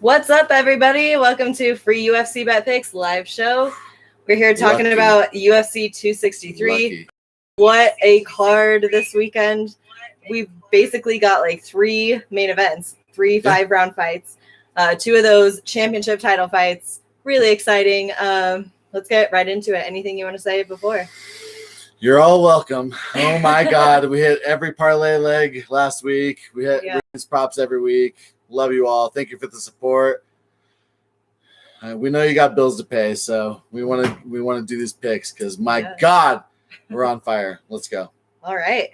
What's up, everybody? Welcome to Free UFC Bet Picks live show. We're here talking about UFC 263. Lucky. What a card this weekend. We've basically got like three main events, three 5-round fights. Two of those championship title fights. Really exciting. Let's get right into it. Anything you want to say before? You're all welcome. Oh my God. We hit every parlay leg last week. We hit props every week. Love you all. Thank you for the support. We know you got bills to pay, so we want to do these picks because my God, we're on fire. Let's go. All right.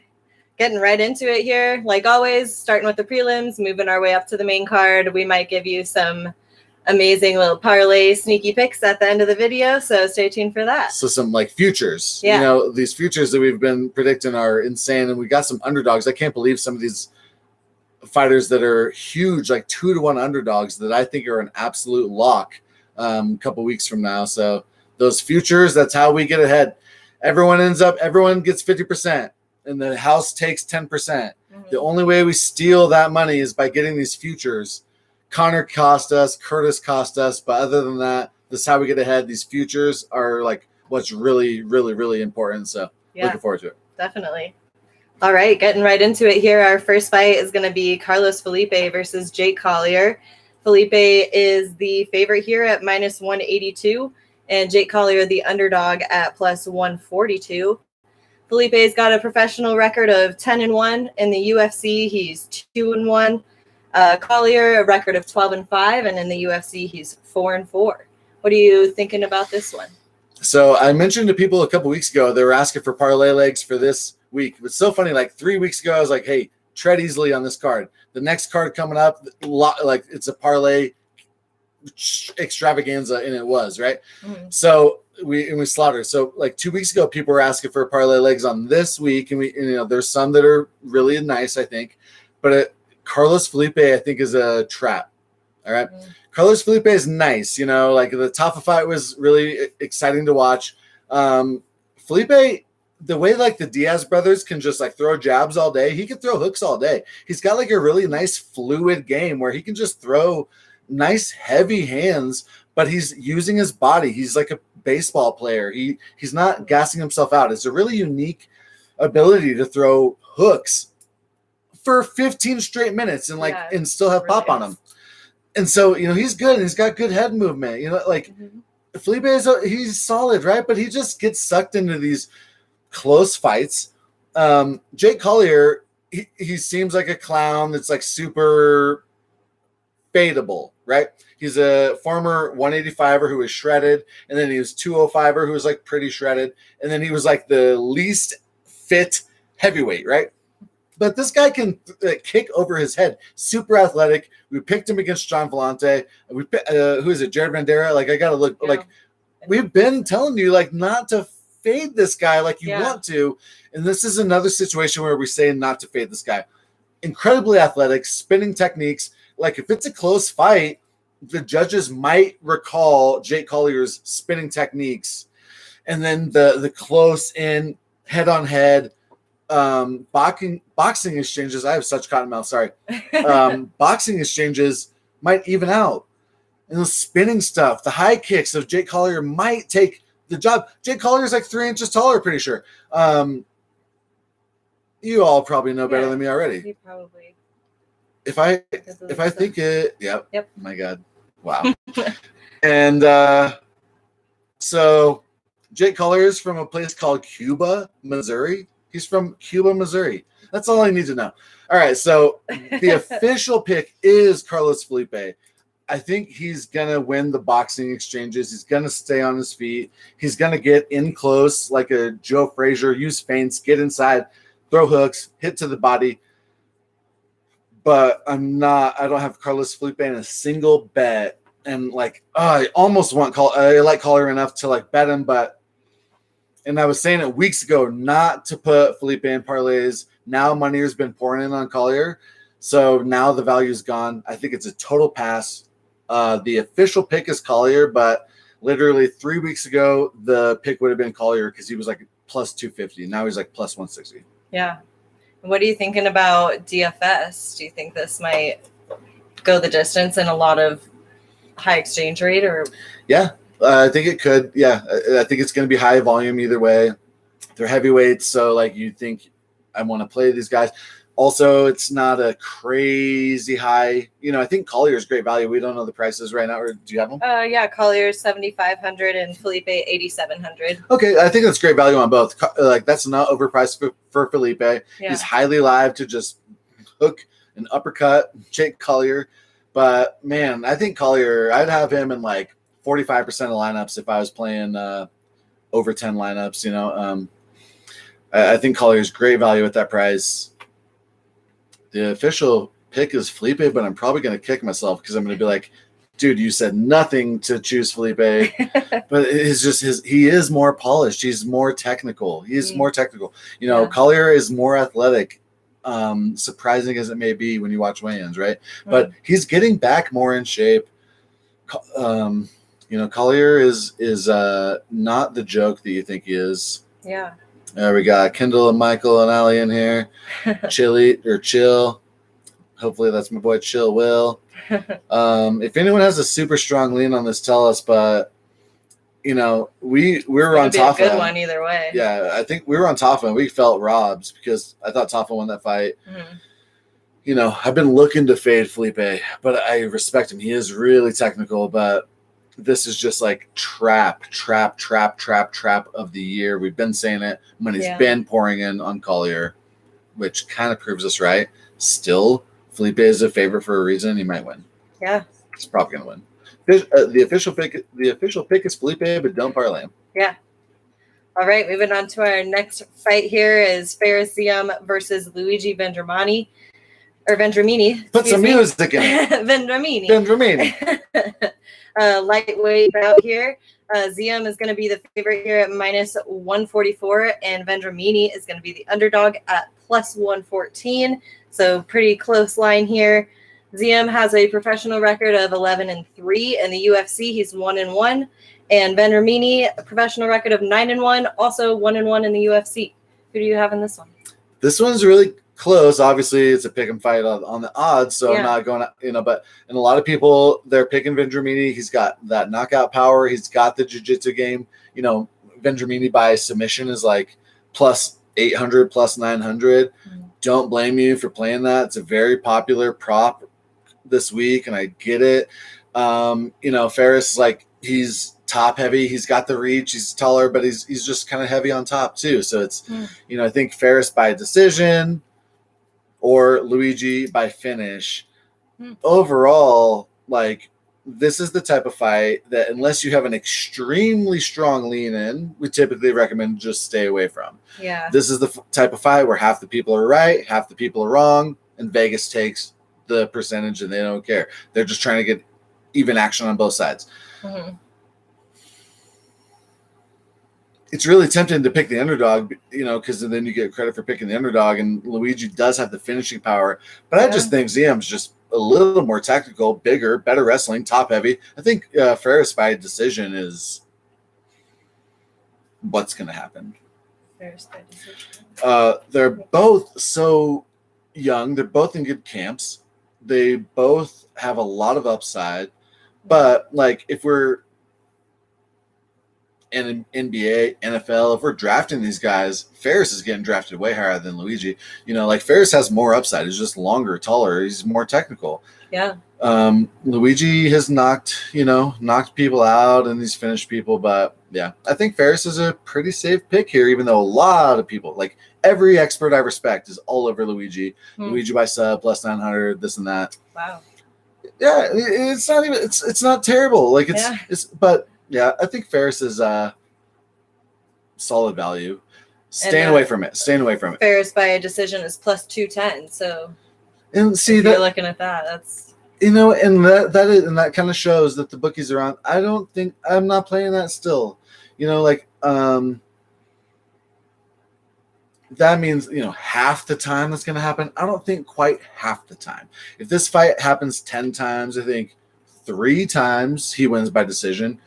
Getting right into it here. Like always, starting with the prelims, moving our way up to the main card. We might give you some amazing little parlay sneaky picks at the end of the video, so stay tuned for that. So some like futures. Yeah. You know, these futures that we've been predicting are insane, and we got some underdogs. I can't believe some of these fighters that are huge, like 2-1 underdogs that I think are an absolute lock a couple weeks from now. So those futures, that's how we get ahead. Everyone gets 50% and the house takes 10%. Mm-hmm. The only way we steal that money is by getting these futures. Connor cost us, Curtis cost us, but other than that, this is how we get ahead. These futures are like what's really, really, really important. So looking forward to it. Definitely. All right, getting right into it here. Our first fight is going to be Carlos Felipe versus Jake Collier. Felipe is the favorite here at minus 182, and Jake Collier the underdog at plus 142. Felipe's got a professional record of 10-1 in the UFC. He's 2-1. Collier a record of 12-5, and in the UFC he's 4-4. What are you thinking about this one? So I mentioned to people a couple weeks ago, they were asking for parlay legs for this week. It's so funny. Like 3 weeks ago, I was like, hey, tread easily on this card. The next card coming up, like it's a parlay extravaganza, and it was, right? Mm-hmm. So we slaughtered. So like 2 weeks ago, people were asking for parlay legs on this week, and there's some that are really nice, I think. But Carlos Felipe, I think, is a trap. All right. Mm-hmm. Carlos Felipe is nice. Like the Tafa fight was really exciting to watch. Felipe, the way like the Diaz brothers can just like throw jabs all day, he can throw hooks all day. He's got like a really nice fluid game where he can just throw nice heavy hands, but he's using his body. He's like a baseball player. He's not gassing himself out. It's a really unique ability to throw hooks for 15 straight minutes and still have pop on him. And so, he's good and he's got good head movement. Felipe he's solid, right? But he just gets sucked into these close fights. Jake Collier, he seems like a clown that's like super fadeable, right? He's a former 185er who was shredded, and then he was 205er who was like pretty shredded, and then he was like the least fit heavyweight, right? But this guy can kick over his head. Super athletic. We picked him against John Vellante. Who is it? Jared Bandera. Like I gotta look. Like we've been telling you, like not to fade this guy like you want to. And this is another situation where we say not to fade this guy. Incredibly athletic, spinning techniques. Like if it's a close fight, the judges might recall Jake Collier's spinning techniques, and then the close in head on head. Boxing exchanges. I have such cotton mouth. Sorry. Boxing exchanges might even out, and the spinning stuff, the high kicks of Jake Collier might take the job. Jake Collier is like 3 inches taller, pretty sure. You all probably know better than me already. You probably. If I think it, yep. My God, wow. And so Jake Collier is from a place called Cuba, Missouri. He's from Cuba, Missouri. That's all I need to know. All right, so the official pick is Carlos Felipe. I think he's going to win the boxing exchanges. He's going to stay on his feet. He's going to get in close like a Joe Frazier, use feints, get inside, throw hooks, hit to the body. But I don't have Carlos Felipe in a single bet. And I almost I like Collier enough to like bet him, and I was saying it weeks ago not to put Felipe in parlays. Now money has been pouring in on Collier. So now the value's gone. I think it's a total pass. The official pick is Collier, but literally 3 weeks ago, the pick would have been Collier because he was like plus 250. Now he's like plus 160. Yeah. What are you thinking about DFS? Do you think this might go the distance in a lot of high exchange rate or? Yeah, I think it could. Yeah, I think it's going to be high volume either way. They're heavyweights, so like you think I want to play these guys. Also, it's not a crazy high. I think Collier is great value. We don't know the prices right now, or do you have them? Yeah, Collier 7,500 and Felipe 8,700. Okay, I think that's great value on both. Like that's not overpriced for Felipe. Yeah. He's highly live to just hook an uppercut, Jake Collier. But man, I think Collier, I'd have him in like 45% of lineups if I was playing over 10 lineups. I think Collier is great value at that price. The official pick is Felipe, but I'm probably going to kick myself because I'm going to be like, dude, you said nothing to choose Felipe. But it's just he is more polished. He's more technical. More technical. Collier is more athletic, surprising as it may be when you watch weigh-ins, right? But he's getting back more in shape. Collier is not the joke that you think he is. Yeah. We got Kendall and Michael and Ali in here. Chill. Hopefully that's my boy Chill Will. If anyone has a super strong lean on this, tell us. But we were on Tafa. Good one either way. Yeah, I think we were on Tafa and we felt robbed because I thought Tafa won that fight. I've been looking to fade Felipe, but I respect him. He is really technical, but this is just like trap of the year. We've been saying it. Money's been pouring in on Collier, which kind of proves us right. Still, Felipe is a favorite for a reason. He might win. Yeah, he's probably gonna win. The official pick is Felipe, but don't parlay him. Yeah. All right, moving on to our next fight here is Fares Ziam versus Luigi Vendramini. Put some music in it. Vendramini. Lightweight out here. Ziam is going to be the favorite here at minus 144, and Vendramini is going to be the underdog at plus 114. So pretty close line here. Ziam has a professional record of 11-3 in the UFC. He's 1-1, and Vendramini a professional record of 9-1, also 1-1 in the UFC. Who do you have in this one? This one's really close. Obviously, it's a pick and fight on the odds, so I'm not going to, but and a lot of people, they're picking Vendramini. He's got that knockout power. He's got the jiu-jitsu game. Vendramini by submission is like plus 800, plus 900. Don't blame you for playing that. It's a very popular prop this week, and I get it. Fares is like, he's top heavy. He's got the reach. He's taller, but he's just kind of heavy on top too. So it's, I think Fares by decision or Luigi by finish. Overall, like, this is the type of fight that unless you have an extremely strong lean in, we typically recommend just stay away from. Yeah. This is the type of fight where half the people are right, half the people are wrong, and Vegas takes the percentage and they don't care. They're just trying to get even action on both sides. It's really tempting to pick the underdog, because then you get credit for picking the underdog, and Luigi does have the finishing power. But I just think Ziam's just a little more technical, bigger, better wrestling, top heavy. I think Fares by decision is what's going to happen. Fares by decision. They're both so young. They're both in good camps. They both have a lot of upside. But, like, if we're in NBA, NFL, if we're drafting these guys, Fares is getting drafted way higher than Luigi. Like Fares has more upside. He's just longer, taller. He's more technical. Yeah. Luigi has knocked people out and he's finished people. But yeah, I think Fares is a pretty safe pick here, even though a lot of people, like every expert I respect, is all over Luigi. Luigi by sub, plus 900, this and that. Wow. Yeah, it's not even, it's not terrible. Like but yeah, I think Fares is solid value. Staying away from it. Fares by a decision is plus 210. So, and see that you're looking at that, that's and that kind of shows that the bookies are on. I'm not playing that still. That means half the time that's going to happen. I don't think quite half the time. If this fight happens 10 times, I think 3 times he wins by decision.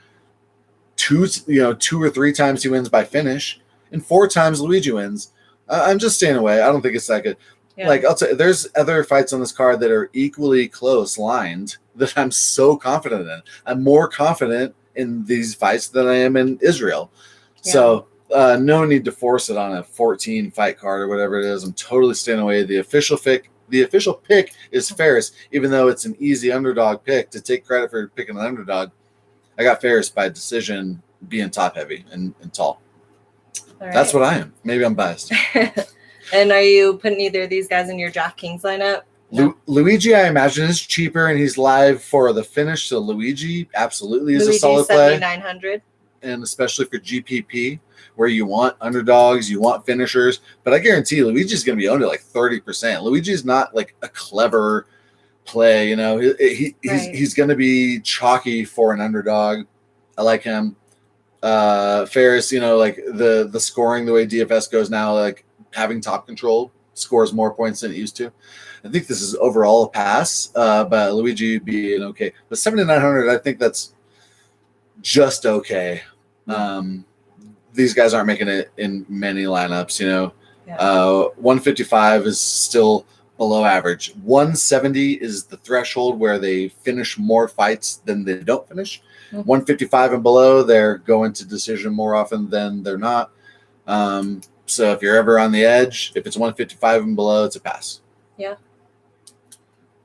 2 or 3 times he wins by finish, and 4 times Luigi wins. I'm just staying away. I don't think it's that good. Yeah. Like, I'll tell you, there's other fights on this card that are equally close lined that I'm so confident in. I'm more confident in these fights than I am in Israel. Yeah. So no need to force it on a 14 fight card or whatever it is. I'm totally staying away. The official pick is Ferris, even though it's an easy underdog pick. To take credit for picking an underdog, I got Ferris by decision, being top heavy and tall. Right. That's what I am. Maybe I'm biased. And are you putting either of these guys in your DraftKings lineup? No. Luigi, I imagine, is cheaper, and he's live for the finish. So Luigi absolutely is a solid play. 7,900. And especially for GPP, where you want underdogs, you want finishers. But I guarantee Luigi's going to be owned at like 30%. Luigi's not like a clever play. You know, he's going to be chalky for an underdog. I like him. Ferris, you know, like the scoring, the way DFS goes now, like having top control scores more points than it used to. I think this is overall a pass, but Luigi being okay. But 7,900, I think that's just okay. These guys aren't making it in many lineups, you know. Yeah. 155 is still below average. 170 is the threshold where they finish more fights than they don't finish. 155 and below, they're going to decision more often than they're not. So if you're ever on the edge, if it's 155 and below, it's a pass. Yeah.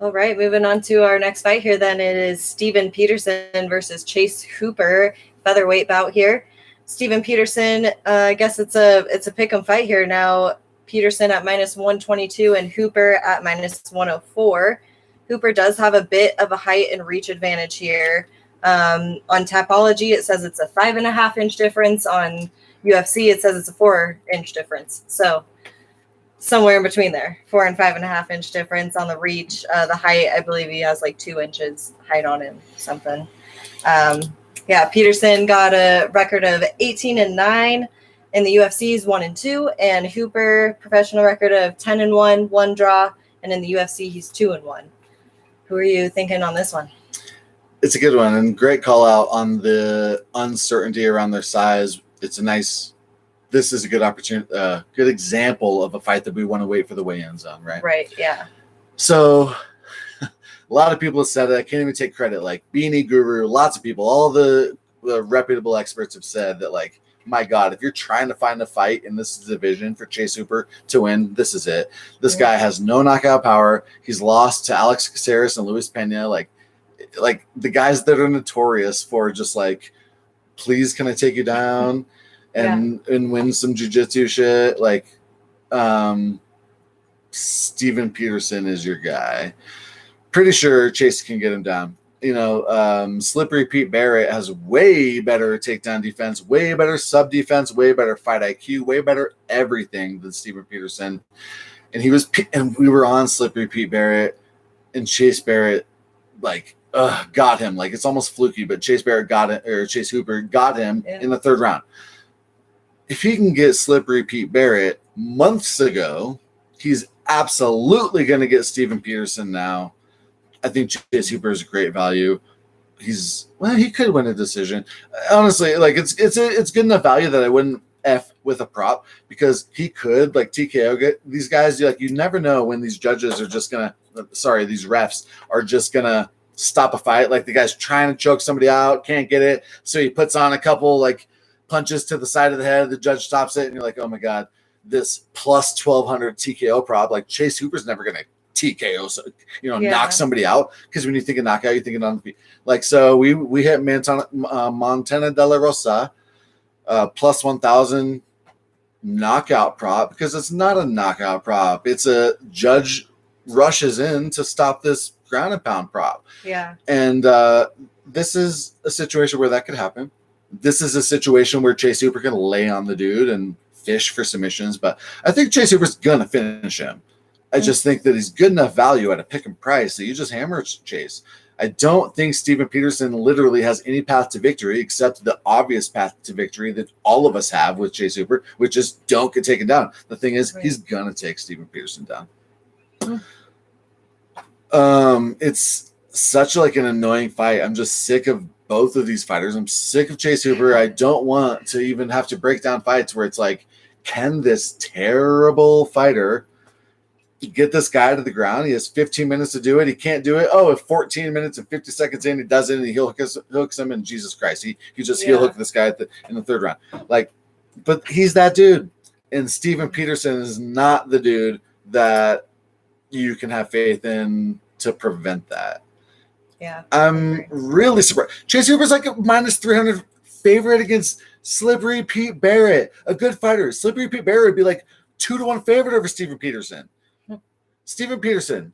All right, moving on to our next fight here. Then it is Steven Peterson versus Chase Hooper, featherweight bout here. Steven Peterson, I guess it's a pick'em fight here now. Peterson at -122 and Hooper at -104. Hooper does have a bit of a height and reach advantage here. On Tapology, it says it's a 5.5-inch difference. On UFC, it says it's a 4-inch difference. So somewhere in between there, 4 and 5.5-inch difference on the reach. The height, I believe he has like 2 inches height on him, something. Yeah, Peterson got a record of 18-9 in the UFC's 1-2, and Hooper professional record of 10-1, 1 draw, and in the UFC he's 2-1. Who are you thinking on this one? It's a good one, and great call out on the uncertainty around their size. It's a nice. This is a good opportunity, good example of a fight that we want to wait for the weigh-ins on, right? Right. Yeah. So, a lot of people have said it. I can't even take credit. Like Beanie Guru, lots of people, all the reputable experts have said that. Like, my God, if you're trying to find a fight in this division for Chase Hooper to win, this is it. This guy has no knockout power. He's lost to Alex Caceres and Luis Pena. Like the guys that are notorious for just like, please, can I take you down and win some jiu-jitsu shit? Like, Steven Peterson is your guy. Pretty sure Chase can get him down. You know, Slippery Pete Barrett has way better takedown defense, way better sub defense, way better fight IQ, way better everything than Steven Peterson. And we were on Slippery Pete Barrett, and Chase Barrett, like, got him. Like, it's almost fluky, but Chase Hooper got him in the 3rd round. If he can get Slippery Pete Barrett months ago, he's absolutely going to get Steven Peterson now. I think Chase Hooper is a great value. He could win a decision. Honestly, like it's good enough value that I wouldn't F with a prop, because he could, like, TKO get these guys. Like, you never know when these judges are just these refs are just gonna stop a fight. Like, the guy's trying to choke somebody out, can't get it, so he puts on a couple like punches to the side of the head. The judge stops it, and you're like, oh my God, this plus 1,200 TKO prop. Like, Chase Hooper's never gonna TKO, knock somebody out, because when you think of knockout, you're thinking on the feet. Like, so we hit Montana De La Rosa plus 1,000 knockout prop, because it's not a knockout prop. It's a judge rushes in to stop this ground and pound prop. Yeah. And this is a situation where that could happen. This is a situation where Chase Hooper can lay on the dude and fish for submissions, but I think Chase Hooper's gonna finish him. I just think that he's good enough value at a pick and price that you just hammer Chase. I don't think Steven Peterson literally has any path to victory except the obvious path to victory that all of us have with Chase Hooper, which is don't get taken down. The thing is, he's going to take Steven Peterson down. It's such like an annoying fight. I'm just sick of both of these fighters. I'm sick of Chase Hooper. I don't want to even have to break down fights where it's like, can this terrible fighter get this guy to the ground. He has 15 minutes to do it. He can't do it. Oh, if 14 minutes and 50 seconds in, he does it, and he hooks him, and Jesus Christ, he just heel hook this guy in the third round. Like, but he's that dude. And Steven Peterson is not the dude that you can have faith in to prevent that. Yeah. I'm really surprised. Chase Hooper's like a -300 favorite against Slippery Pete Barrett, a good fighter. Slippery Pete Barrett would be like 2-1 favorite over Steven Peterson. Steven Peterson,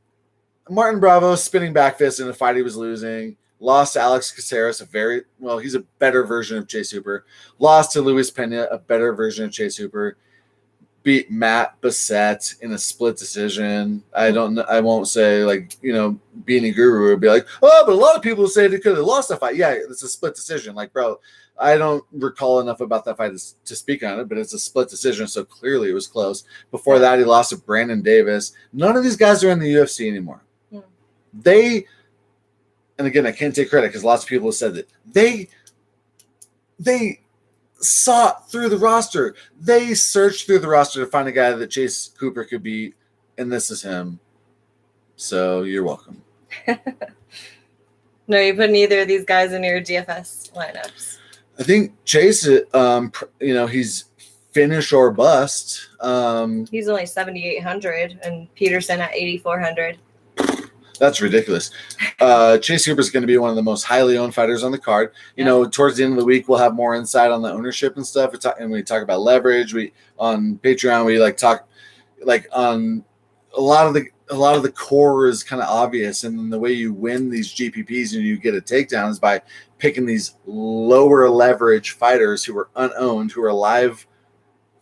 Martin Bravo spinning back fist in a fight he was losing. Lost to Alex Caceres, he's a better version of Chase Hooper. Lost to Luis Pena, a better version of Chase Hooper. Beat Matt Bassett in a split decision. I won't say Beanie Guru would be like, oh, but a lot of people say they could have lost that fight. Yeah, it's a split decision. Like, bro, I don't recall enough about that fight to speak on it, but it's a split decision, so clearly it was close. Before that, he lost to Brandon Davis. None of these guys are in the UFC anymore. Yeah. And again, I can't take credit because lots of people have said that. They sought through the roster. They searched through the roster to find a guy that Chase Hooper could beat, and this is him. So you're welcome. No, you put neither of these guys in your DFS lineups. I think Chase, he's finish or bust. He's only 7,800 and Peterson at 8,400. That's ridiculous. Chase Hooper is going to be one of the most highly owned fighters on the card. You know, towards the end of the week, we'll have more insight on the ownership and stuff. And we talk about leverage. On Patreon, we talk on a lot of the core is kind of obvious, and then the way you win these GPPs and you get a takedown is by picking these lower leverage fighters who are unowned, who are alive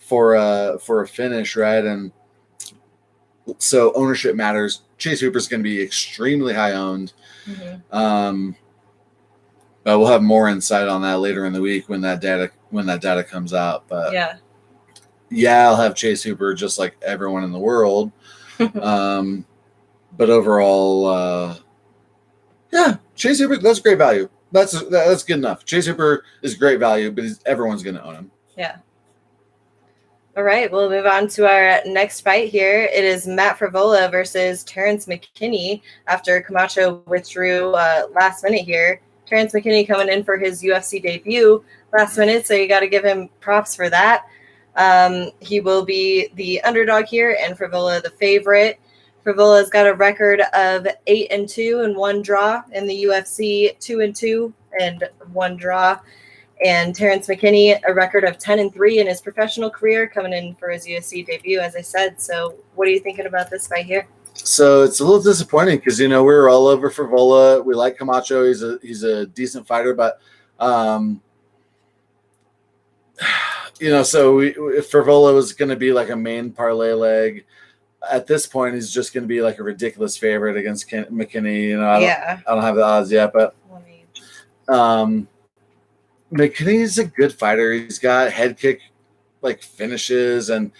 for a finish, right? And so ownership matters. Chase Hooper is going to be extremely high owned. Mm-hmm. But we'll have more insight on that later in the week when that data comes out. But I'll have Chase Hooper just like everyone in the world. But overall, Chase Hooper, that's great value. That's good enough. Chase Hooper is great value, but everyone's going to own him. Yeah. All right, we'll move on to our next fight here. It is Matt Frevola versus Terrence McKinney after Camacho withdrew last minute here. Terrence McKinney coming in for his UFC debut last minute, so you got to give him props for that. He will be the underdog here, and Frevola the favorite. Frevola's got a record of 8-2 and 1 draw in the UFC, 2-2 and 1 draw. And Terrence McKinney, a record of 10-3 in his professional career, coming in for his UFC debut, as I said. So what are you thinking about this fight here? So it's a little disappointing because, we were all over Frevola. We like Camacho. He's a decent fighter, but, so if Frevola was going to be like a main parlay leg, at this point, he's just going to be like a ridiculous favorite against McKinney. I don't have the odds yet, but McKinney's a good fighter. He's got head kick finishes, and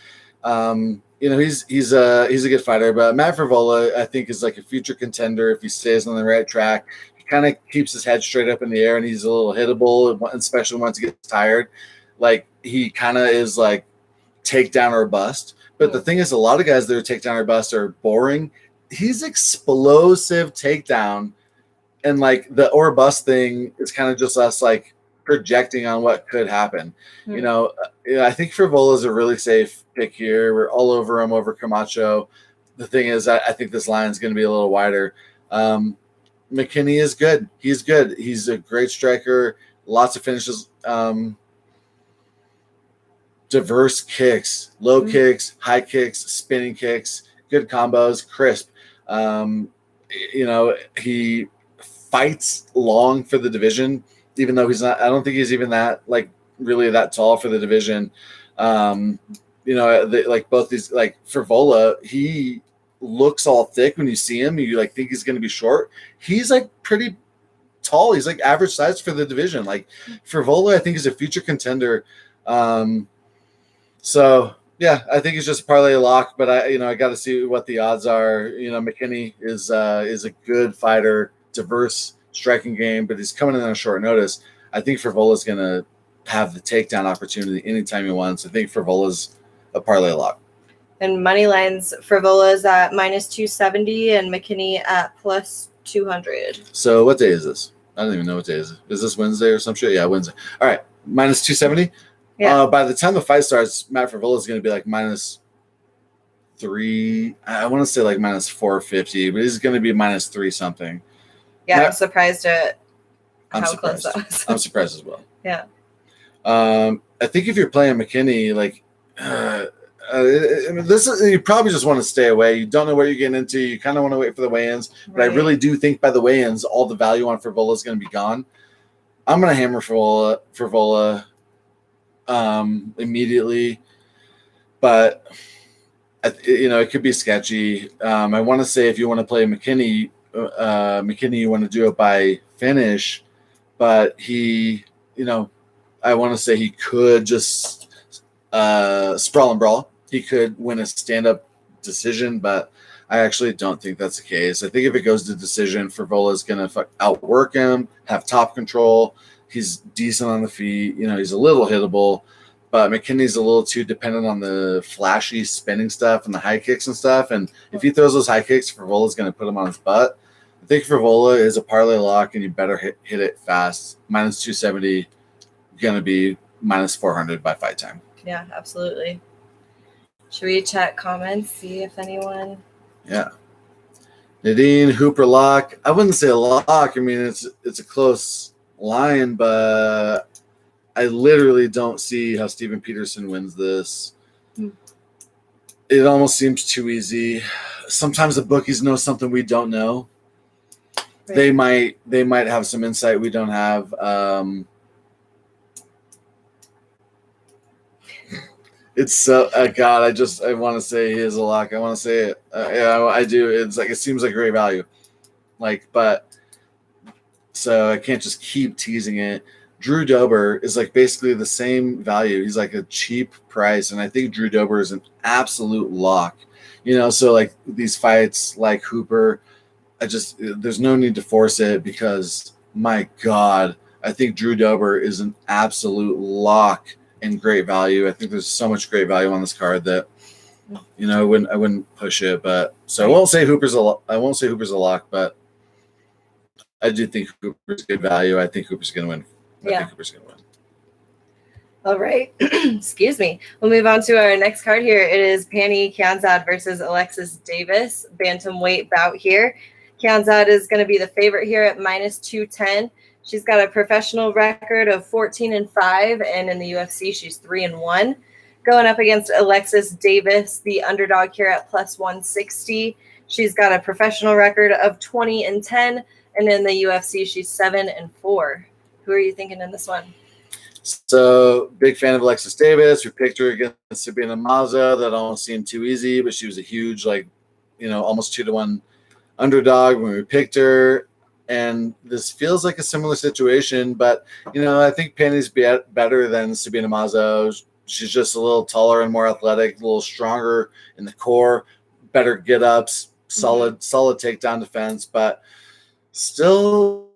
he's a good fighter. But Matt Frevola, I think, is like a future contender if he stays on the right track. He kind of keeps his head straight up in the air, and he's a little hittable, especially once he gets tired. He kind of is like takedown or bust. But the thing is, a lot of guys that are takedown or bust are boring. He's explosive takedown, and the or bust thing is kind of just us projecting on what could happen. Mm-hmm. I think Frevola is a really safe pick here. We're all over him over Camacho. The thing is, I think this line is going to be a little wider. McKinney is good. He's good. He's a great striker. Lots of finishes. Diverse kicks, low kicks, high kicks, spinning kicks, good combos, crisp. He fights long for the division, even though he's not. I don't think he's even that really that tall for the division. Both these Frevola, he looks all thick when you see him. You think he's going to be short. He's pretty tall. He's average size for the division. Frevola, I think, is a future contender. So I think it's just a parlay lock, but I got to see what the odds are. McKinney is a good fighter, diverse striking game, but he's coming in on short notice. I think Frevola's going to have the takedown opportunity anytime he wants. I think Frevola's a parlay lock. And money lines, Frivola's at -270 and McKinney at +200. So what day is this? I don't even know what day is it. Is this Wednesday or some shit? Yeah, Wednesday. All right, -270. Yeah. By the time the fight starts, Matt Frivola is going to be like -3. I want to say like -450, but he's going to be -3 something. Yeah, I'm surprised at how close that was. I'm surprised as well. Yeah. I think if you're playing McKinney, like you probably just want to stay away. You don't know what you're getting into. You kind of want to wait for the weigh-ins, but I really do think by the weigh-ins, all the value on Frivola is going to be gone. I'm going to hammer Frivola immediately, but it could be sketchy. I want to say if you want to play McKinney, you want to do it by finish, but he, I want to say he could just sprawl and brawl. He could win a stand-up decision, but I actually don't think that's the case. I think if it goes to decision, Frivola is going to outwork him, have top control. He's decent on the feet. He's a little hittable, but McKinney's a little too dependent on the flashy spinning stuff and the high kicks and stuff. And if he throws those high kicks, Frivola's going to put him on his butt. I think Frivola is a parlay lock, and you better hit it fast. -270, going to be -400 by fight time. Yeah, absolutely. Should we check comments, see if anyone? Yeah. Nadine, Hooper lock. I wouldn't say a lock. I mean, it's a close line, but I literally don't see how Steven Peterson wins this. It almost seems too easy. Sometimes the bookies know something we don't know. Right. They might have some insight we don't have. It's so God. I want to say he is a lock. I want to say it. Yeah, I do. It's like it seems like great value, but so I can't just keep teasing it. Drew Dober is like basically the same value. He's like a cheap price, and I think Drew Dober is an absolute lock. So like these fights, like Hooper, there's no need to force it because my God, I think Drew Dober is an absolute lock. And great value. I think there's so much great value on this card that I wouldn't push it. But so I won't say Hooper's a lock, but I do think Hooper's good value. I think Hooper's going to win. I think Hooper's going to win. All right. Excuse me. We'll move on to our next card here. It is Pani Kianzad versus Alexis Davis, bantamweight bout here. Kianzad is going to be the favorite here at -210. She's got a professional record of 14-5, and in the UFC, she's 3-1. Going up against Alexis Davis, the underdog here at +160. She's got a professional record of 20-10, and in the UFC, she's 7-4. Who are you thinking in this one? So, big fan of Alexis Davis. We picked her against Sabina Maza. That almost seemed too easy, but she was a huge, almost 2-1 underdog when we picked her. And this feels like a similar situation, but, I think Penny's better than Sabina Mazo. She's just a little taller and more athletic, a little stronger in the core, better get-ups, solid takedown defense. But still,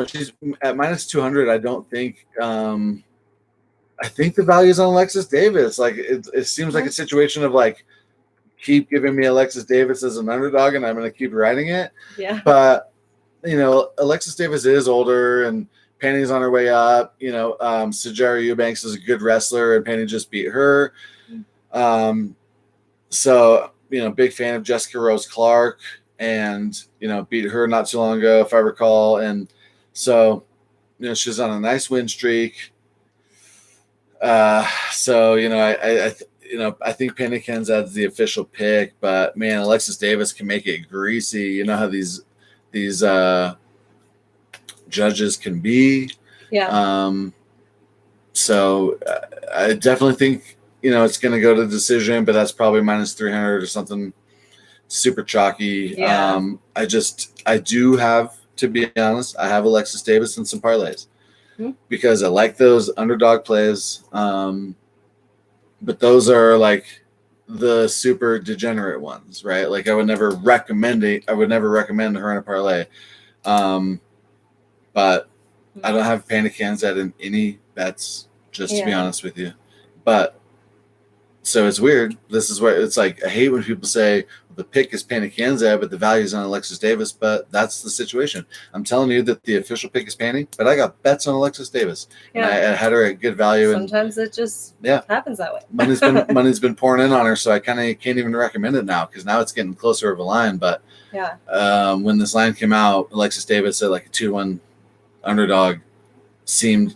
she's at -200. I don't think I think the value is on Alexis Davis. Like, it seems like a situation of, keep giving me Alexis Davis as an underdog, and I'm going to keep riding it. Yeah. But Alexis Davis is older, and Penny's on her way up. Sijara Eubanks is a good wrestler, and Penny just beat her. So, big fan of Jessica Rose Clark, and, beat her not too long ago, if I recall. And so, she's on a nice win streak. I think Penny Kianzad's the official pick, but, man, Alexis Davis can make it greasy. You know how these judges can be. Yeah. So I definitely think, it's going to go to decision, but that's probably -300 or something super chalky. Yeah. I do have, to be honest, I have Alexis Davis in some parlays because I like those underdog plays. But those are the super degenerate ones, right? I would never recommend her in a parlay. But I don't have Pani Kianzad in any bets, just to be honest with you. But So it's weird. This is where it's like, I hate when people say the pick is Pannie Kianzad, but the value is on Alexis Davis. But that's the situation. I'm telling you that the official pick is Pannie, but I got bets on Alexis Davis. Yeah. And I had her at good value. Sometimes it just happens that way. money's been pouring in on her, so I kind of can't even recommend it now because now it's getting closer of a line. But when this line came out, Alexis Davis at like a 2-1 underdog seemed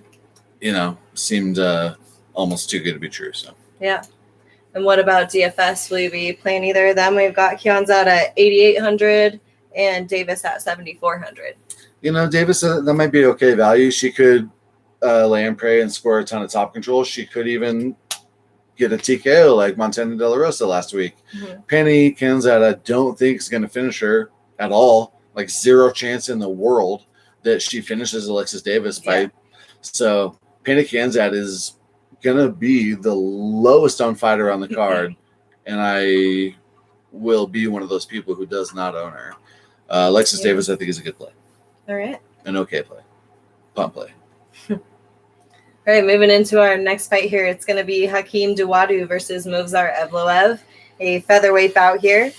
almost too good to be true. So yeah. And what about DFS? Will you be playing either of them? We've got Kianzad at 8,800 and Davis at 7,400. Davis, that might be okay value. She could lay and pray and score a ton of top control. She could even get a TKO like Montana De La Rosa last week. Mm-hmm. Pannie Kianzad, I don't think is going to finish her at all. Like zero chance in the world that she finishes Alexis Davis fight. So Pannie Kianzad is gonna be the lowest owned fighter on the card, and I will be one of those people who does not own her. Alexis Davis, I think, is a good play. All right. An okay play. Punt play. All right, moving into our next fight here. It's going to be Hakeem Dawodu versus Movsar Evloev, a featherweight bout here.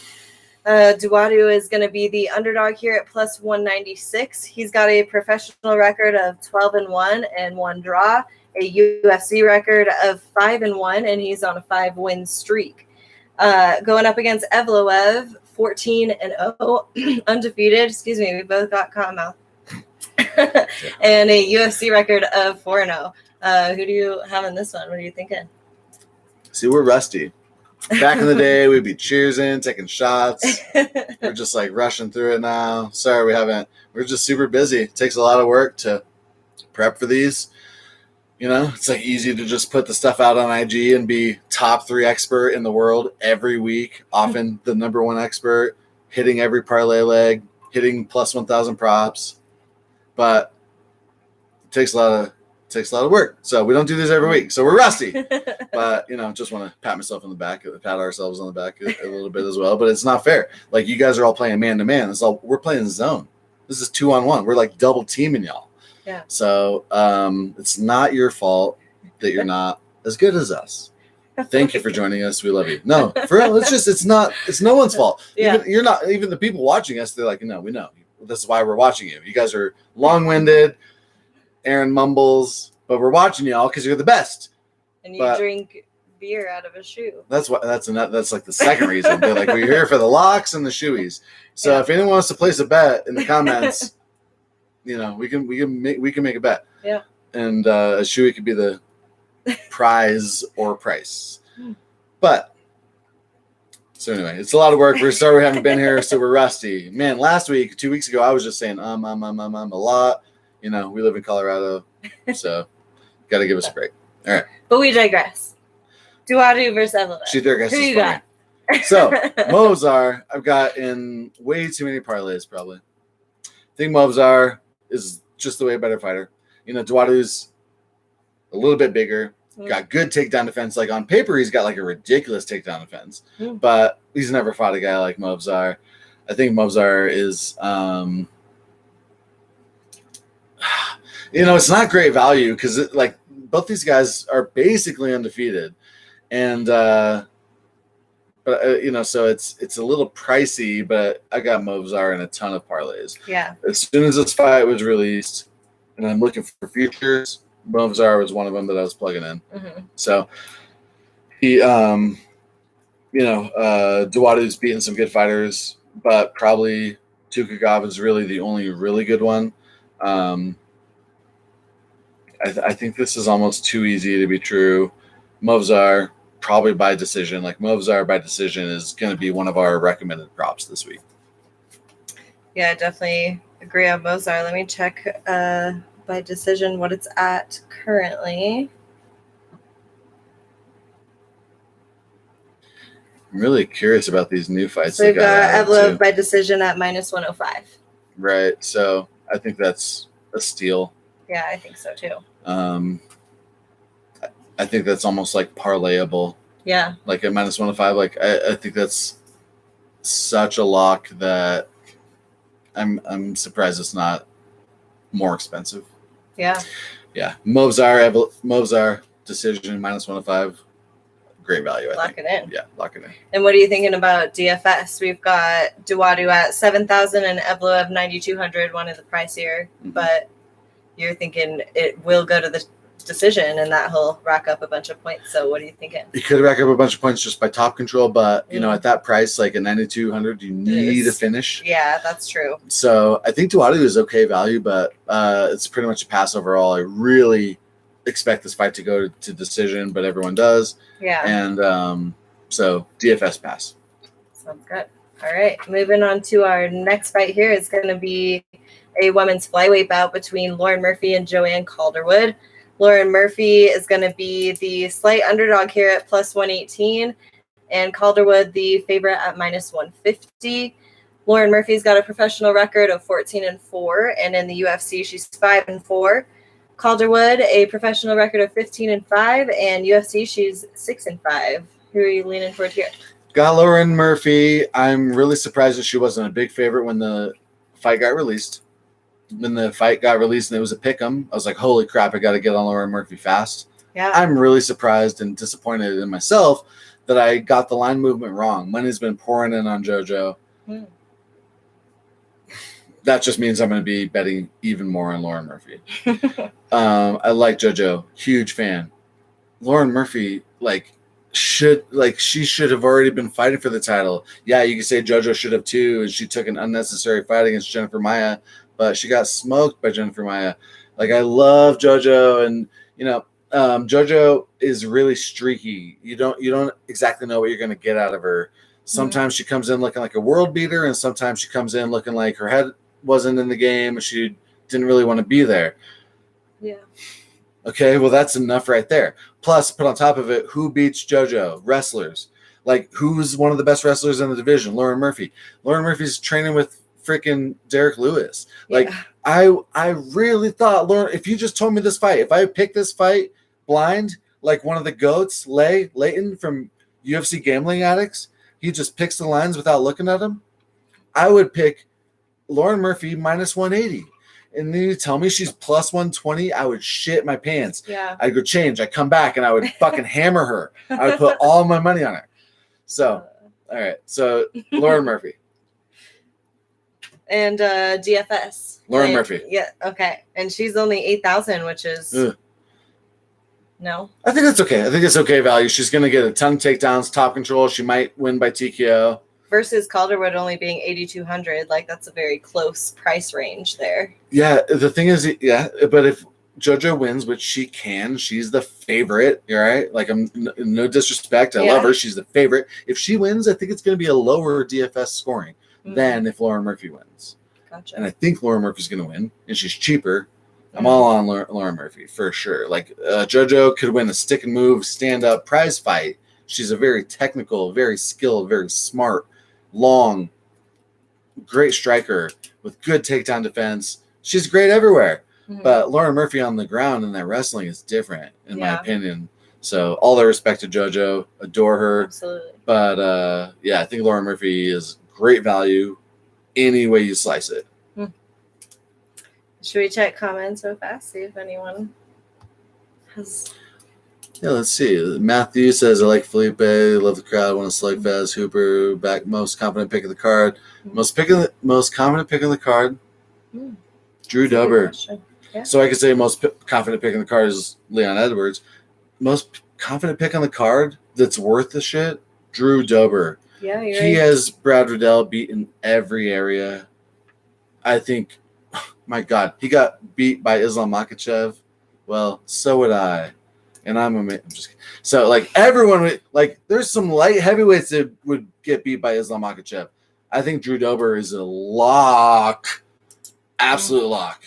Dawodu is going to be the underdog here at plus 196. He's got a professional record of 12-1 and 1 draw, a UFC record of 5-1, and he's on a 5-win streak. Going up against Evloev, 14-0, undefeated. Excuse me, we both got cotton mouth. And a UFC record of 4-0. Who do you have in this one? What are you thinking? See, we're rusty. Back in the day, we'd be cheersing, taking shots. We're just like rushing through it now. Sorry, we haven't. We're just super busy. It takes a lot of work to prep for these. It's like easy to just put the stuff out on IG and be top 3 expert in the world every week. Often the number 1 expert, hitting every parlay leg, hitting plus 1,000 props. But it takes a lot of work. So we don't do this every week. So we're rusty. But, just want to pat myself on the back, pat ourselves on the back a little bit as well. But it's not fair. Like, you guys are all playing man-to-man. We're playing zone. This is 2-on-1. We're like double teaming y'all. Yeah. So it's not your fault that you're not as good as us. Thank you for joining us. We love you. No, for real. It's no one's fault. Yeah. Even the people watching us, they're like, no, we know. This is why we're watching you. You guys are long-winded. Aaron mumbles, but we're watching y'all because you're the best. And you drink beer out of a shoe. That's like the second reason. They're like, we're here for the locks and the shoeys. So if anyone wants to place a bet in the comments, we can make a bet. Yeah. And a shoey could be the prize or price. But so anyway, it's a lot of work. We're sorry we haven't been here, so we're rusty. Man, last week, 2 weeks ago, I was just saying a lot. We live in Colorado, so got to give us a break. All right. But we digress. Dawodu versus Evloev. She digresses. Who you got? So, Movsar, I've got in way too many parlays, probably. I think Movsar is just the way better fighter. Dawodu's a little bit bigger, got good takedown defense. Like, on paper, he's got like a ridiculous takedown defense, but he's never fought a guy like Movsar. I think Movsar is... it's not great value because both these guys are basically undefeated, and so it's a little pricey. But I got Movsar in a ton of parlays. Yeah. As soon as this fight was released, and I'm looking for futures, Movsar was one of them that I was plugging in. Mm-hmm. So he, Dawodu's beaten some good fighters, but probably Tukagov is really the only really good one. I think this is almost too easy to be true. Movsar, probably by decision. Like, Movsar by decision is going to be one of our recommended props this week. Yeah, I definitely agree on Movsar. Let me check by decision what it's at currently. I'm really curious about these new fights. So we've got Evloev by decision at minus 105. Right. So I think that's a steal. Yeah, I think so too. I think that's almost like parlayable. Yeah. Like at minus 105, like I think that's such a lock that I'm surprised it's not more expensive. Yeah. Yeah. Movsar decision minus 105. great value. Lock it in. Yeah, lock it in. And what are you thinking about DFS? We've got Duwadu at 7,000 and Evloev 9,200, one of the pricier, but you're thinking it will go to the decision and that he'll rack up a bunch of points. So what are you thinking? He could rack up a bunch of points just by top control, but you know, at that price, like at 9,200, you need a finish. Yeah, that's true. So I think Duwadu is okay value, but it's pretty much a pass overall. I really expect this fight to go to decision, but everyone does. Yeah. And so DFS pass. Sounds good. All right, moving on to our next fight here. It's going to be a women's flyweight bout between Lauren Murphy and Joanne Calderwood. Lauren Murphy is going to be the slight underdog here at plus 118, and Calderwood the favorite at minus 150. Lauren Murphy's got a professional record of 14-4, and in the UFC she's 5-4. Calderwood a professional record of 15-5, and UFC she's 6-5. Who are you leaning toward here? Got Lauren Murphy. I'm really surprised that she wasn't a big favorite when the fight got released. When the fight got released and it was a pick'em, I was like, holy crap, I got to get on Lauren Murphy fast. Yeah. I'm really surprised and disappointed in myself that I got the line movement wrong. Money's been pouring in on JoJo. That just means I'm going to be betting even more on Lauren Murphy. I like JoJo. Huge fan. Lauren Murphy, she should have already been fighting for the title. Yeah, you can say JoJo should have too, and she took an unnecessary fight against Jennifer Maia, but she got smoked by Jennifer Maia. Like, I love JoJo, and JoJo is really streaky. You don't exactly know what you're going to get out of her. Sometimes she comes in looking like a world beater, and sometimes she comes in looking like her head wasn't in the game and she didn't really want to be there. Yeah. Okay, well, that's enough right there. Plus, put on top of it, who beats JoJo? Wrestlers. Like, who's one of the best wrestlers in the division? Lauren Murphy. Lauren Murphy's training with freaking Derek Lewis. Like, yeah. I really thought, Lauren, if you just told me this fight, if I picked this fight blind, like one of the GOATs, Leighton from UFC Gambling Addicts, he just picks the lines without looking at them, I would pick Lauren Murphy minus 180. And then you tell me she's plus 120, I would shit my pants. Yeah. I'd go change. I'd come back and I would fucking hammer her. I would put all my money on her. So, all right. So, Lauren Murphy. And DFS. Lauren Murphy. Yeah, okay. And she's only 8,000, which is... Ugh. No? I think that's okay. I think it's okay value. She's going to get a ton of takedowns, top control. She might win by TKO. Versus Calderwood only being 8,200. Like, that's a very close price range there. Yeah, the thing is, but if JoJo wins, which she can, she's the favorite, all right? Like, I'm no disrespect. I love her. She's the favorite. If she wins, I think it's going to be a lower DFS scoring than if Lauren Murphy wins. Gotcha. And I think Lauren Murphy's going to win, and she's cheaper. I'm all on Lauren Murphy for sure. Like, JoJo could win a stick and move, stand up prize fight. She's a very technical, very skilled, very smart, long, great striker with good takedown defense. She's great everywhere. But Lauren Murphy on the ground in that wrestling is different, in my opinion. So all the respect to JoJo, adore her. Absolutely. But I think Lauren Murphy is great value any way you slice it. Should we check comments real fast, see if anyone has... Yeah, let's see. Matthew says, I like Felipe, love the crowd, want to slugfest. Hooper, back most confident pick of the card. Most confident pick of the card. Drew Dober. Yeah. So I could say most confident pick on the card is Leon Edwards. Most confident pick on the card that's worth the shit, Drew Dober. Yeah, you're He right. has Brad Riddell beat in every area. I think, my God, he got beat by Islam Makhachev. Well, so would I. And I'm just kidding. So, like, everyone, like, there's some light heavyweights that would get beat by Islam Makhachev. I think Drew Dober is a lock. Absolute lock.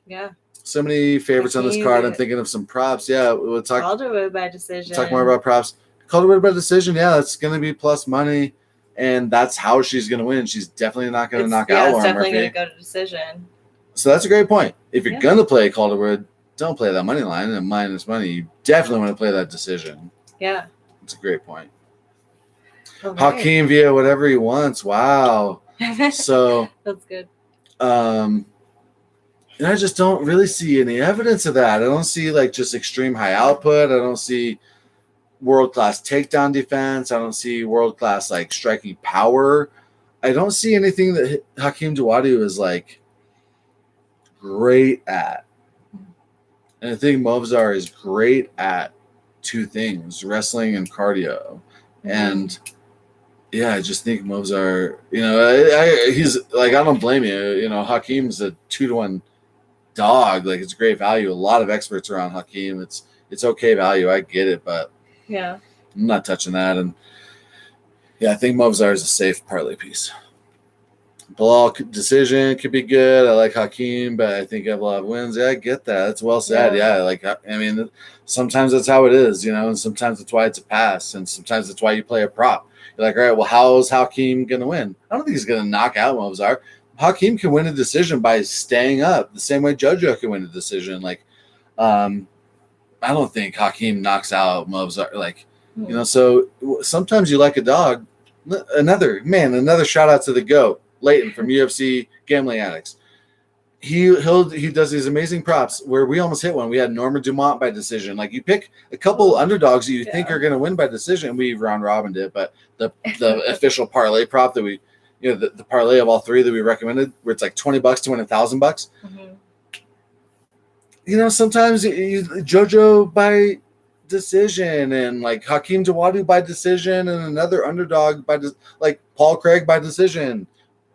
Yeah. So many favorites on this card. I'm thinking of some props. Yeah, we'll talk. Calderwood by decision. Talk more about props. Calderwood by decision. Yeah, that's going to be plus money, and that's how she's going to win. She's definitely not going to knock out Lauren Murphy. It's definitely going to go to decision. So that's a great point. If you're going to play Calderwood, don't play that money line and minus money. You definitely want to play that decision. Yeah. That's a great point. Okay. Hakeem via whatever he wants. Wow. So that's good. And I just don't really see any evidence of that. I don't see like just extreme high output. I don't see world-class takedown defense. I don't see world-class like striking power. I don't see anything that Hakeem Dawodu is like great at. And I think Movsar is great at two things, wrestling and cardio. And yeah, I just think Movsar, he's like, I don't blame you. Hakeem's a 2-1 dog. Like, it's great value. A lot of experts around Hakeem. It's okay value. I get it, but yeah, I'm not touching that. And yeah, I think Movsar is a safe parlay piece. Bilal decision could be good. I like Hakeem, but I think Bilal wins. Yeah, I get that. That's well said. Yeah, sometimes that's how it is, and sometimes that's why it's a pass, and sometimes that's why you play a prop. You're like, all right, well, how's Hakeem going to win? I don't think he's going to knock out Movsar. Hakeem can win a decision by staying up, the same way JoJo can win a decision. Like, I don't think Hakeem knocks out Movsar. Like, so sometimes you like a dog. Another shout out to the GOAT. Leighton from UFC Gambling Addicts. He does these amazing props where we almost hit one. We had Norma Dumont by decision. Like, you pick a couple underdogs that you think are going to win by decision. We round robined it, but the official parlay prop that we, the parlay of all three that we recommended, where it's like $20 to win $1,000. Sometimes JoJo by decision, and like Hakeem Dawodu by decision, and another underdog by like Paul Craig by decision.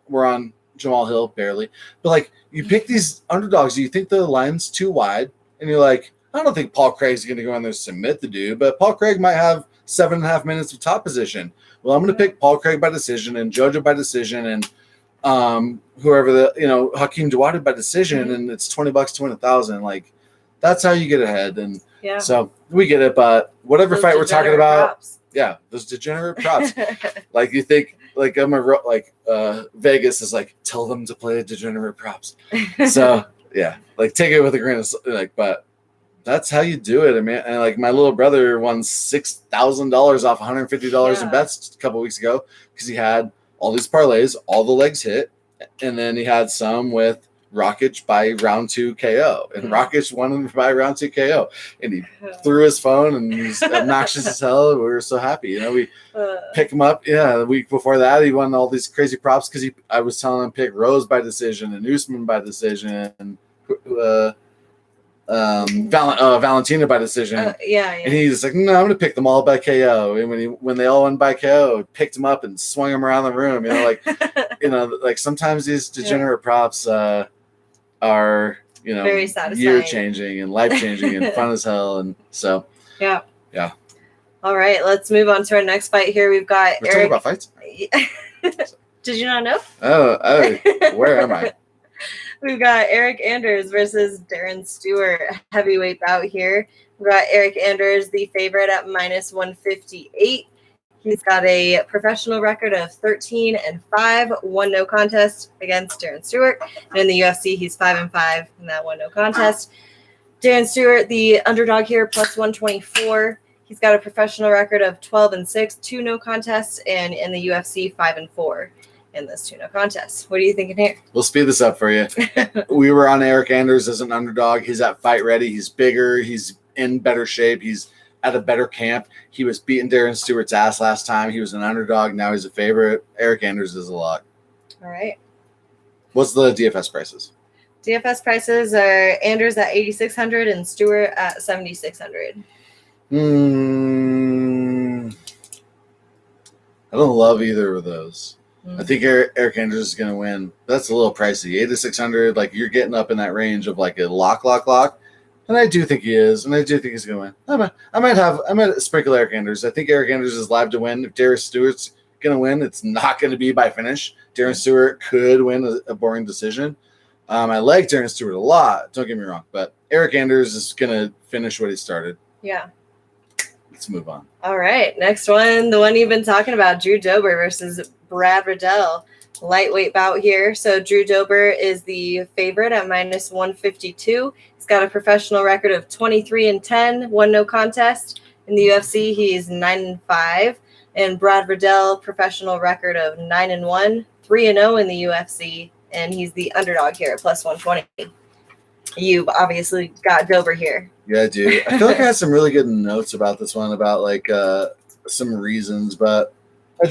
We're on Jamal Hill barely, but like, you pick these underdogs, you think the line's too wide, and you're like, I don't think Paul Craig's going to go in there and submit the dude, but Paul Craig might have 7.5 minutes of top position. Well, I'm going to pick Paul Craig by decision and JoJo by decision, and whoever Hakeem Dawodu by decision, and it's $20 to win 1,000. Like, that's how you get ahead. And so we get it, but whatever those fight we're talking about, props. Yeah, those degenerate props. Like, you think, like, Vegas is like, tell them to play degenerate props. So yeah, like, take it with a grain of but that's how you do it. I mean, and like, my little brother won $6,000 off $150 in bets a couple weeks ago because he had all these parlays, all the legs hit, and then he had some with Rakic by round 2 KO, and Rakic won by round 2 KO, and he threw his phone, and he's obnoxious as hell. We were so happy, we pick him up. Yeah, the week before that, he won all these crazy props because I was telling him pick Rose by decision and Usman by decision and Valentina by decision. And he's like, no, I'm gonna pick them all by KO. And when they all won by KO, picked him up and swung him around the room. Like sometimes these degenerate props are very satisfying, year changing and life changing and fun as hell. And so yeah. All right, let's move on to our next fight here. We've got We're talking about fights. Did you not know? Oh, where am I? We've got Eric Anders versus Darren Stewart, heavyweight bout here. We've got Eric Anders, the favorite, at -158. He's got a professional record of 13-5, 1 no contest against Darren Stewart. And in the UFC, he's 5-5 in that 1 no contest. Darren Stewart, the underdog here, +124. He's got a professional record of 12-6, 2 no contests, and in the UFC, 5-4 in this 2 no contests. What are you thinking here? We'll speed this up for you. We were on Eric Anders as an underdog. He's at fight ready. He's bigger. He's in better shape. He's at a better camp. He was beating Darren Stewart's ass last time. He was an underdog. Now he's a favorite. Eric Anders is a lock. All right. What's the DFS prices? DFS prices are Anders at 8,600 and Stewart at 7,600. I don't love either of those. I think Eric Anders is going to win. That's a little pricey. 8,600, like, you're getting up in that range of like a lock. And I do think he is, and I do think he's going to win. I might sprinkle Eric Anders. I think Eric Anders is live to win. If Darren Stewart's going to win, it's not going to be by finish. Darren Stewart could win a boring decision. I like Darren Stewart a lot. Don't get me wrong, but Eric Anders is going to finish what he started. Yeah. Let's move on. All right, next one, the one you've been talking about, Drew Dober versus Brad Riddell. Lightweight bout here. So Drew Dober is the favorite at -152. He's got a professional record of 23-10, 1 no contest. In the UFC, he's 9-5. And Brad Riddell, professional record of 9-1, 3-0 in the UFC. And he's the underdog here at +120. You've obviously got Dober here. Yeah, I do. I feel like I had some really good notes about this one, about like some reasons, but I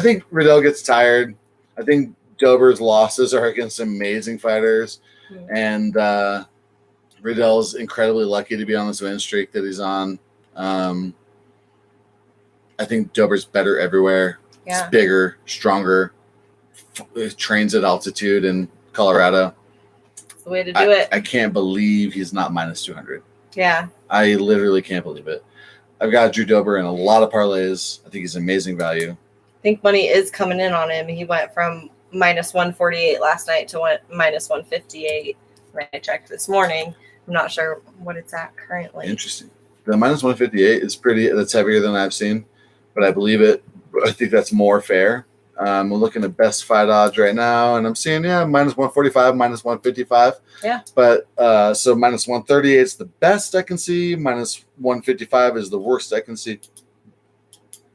think Riddell gets tired. I think Dober's losses are against amazing fighters, and Riddell's incredibly lucky to be on this win streak that he's on. I think Dober's better everywhere. Yeah. He's bigger, stronger, trains at altitude in Colorado. That's the way to do it. I can't believe he's not minus 200. Yeah. I literally can't believe it. I've got Drew Dober in a lot of parlays. I think he's amazing value. I think money is coming in on him. He went from minus 148 last night to minus 158 when I checked this morning. I'm not sure what it's at currently. Interesting. The minus 158 is that's heavier than I've seen, but I believe it. I think that's more fair. I'm looking at best fight odds right now, and I'm seeing, minus 145, minus 155. Yeah. But so minus 138 is the best I can see. Minus 155 is the worst I can see.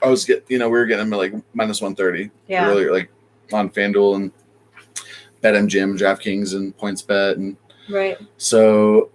We were getting them at like minus 130 earlier, like on FanDuel and BetMGM, DraftKings, and PointsBet, and right. So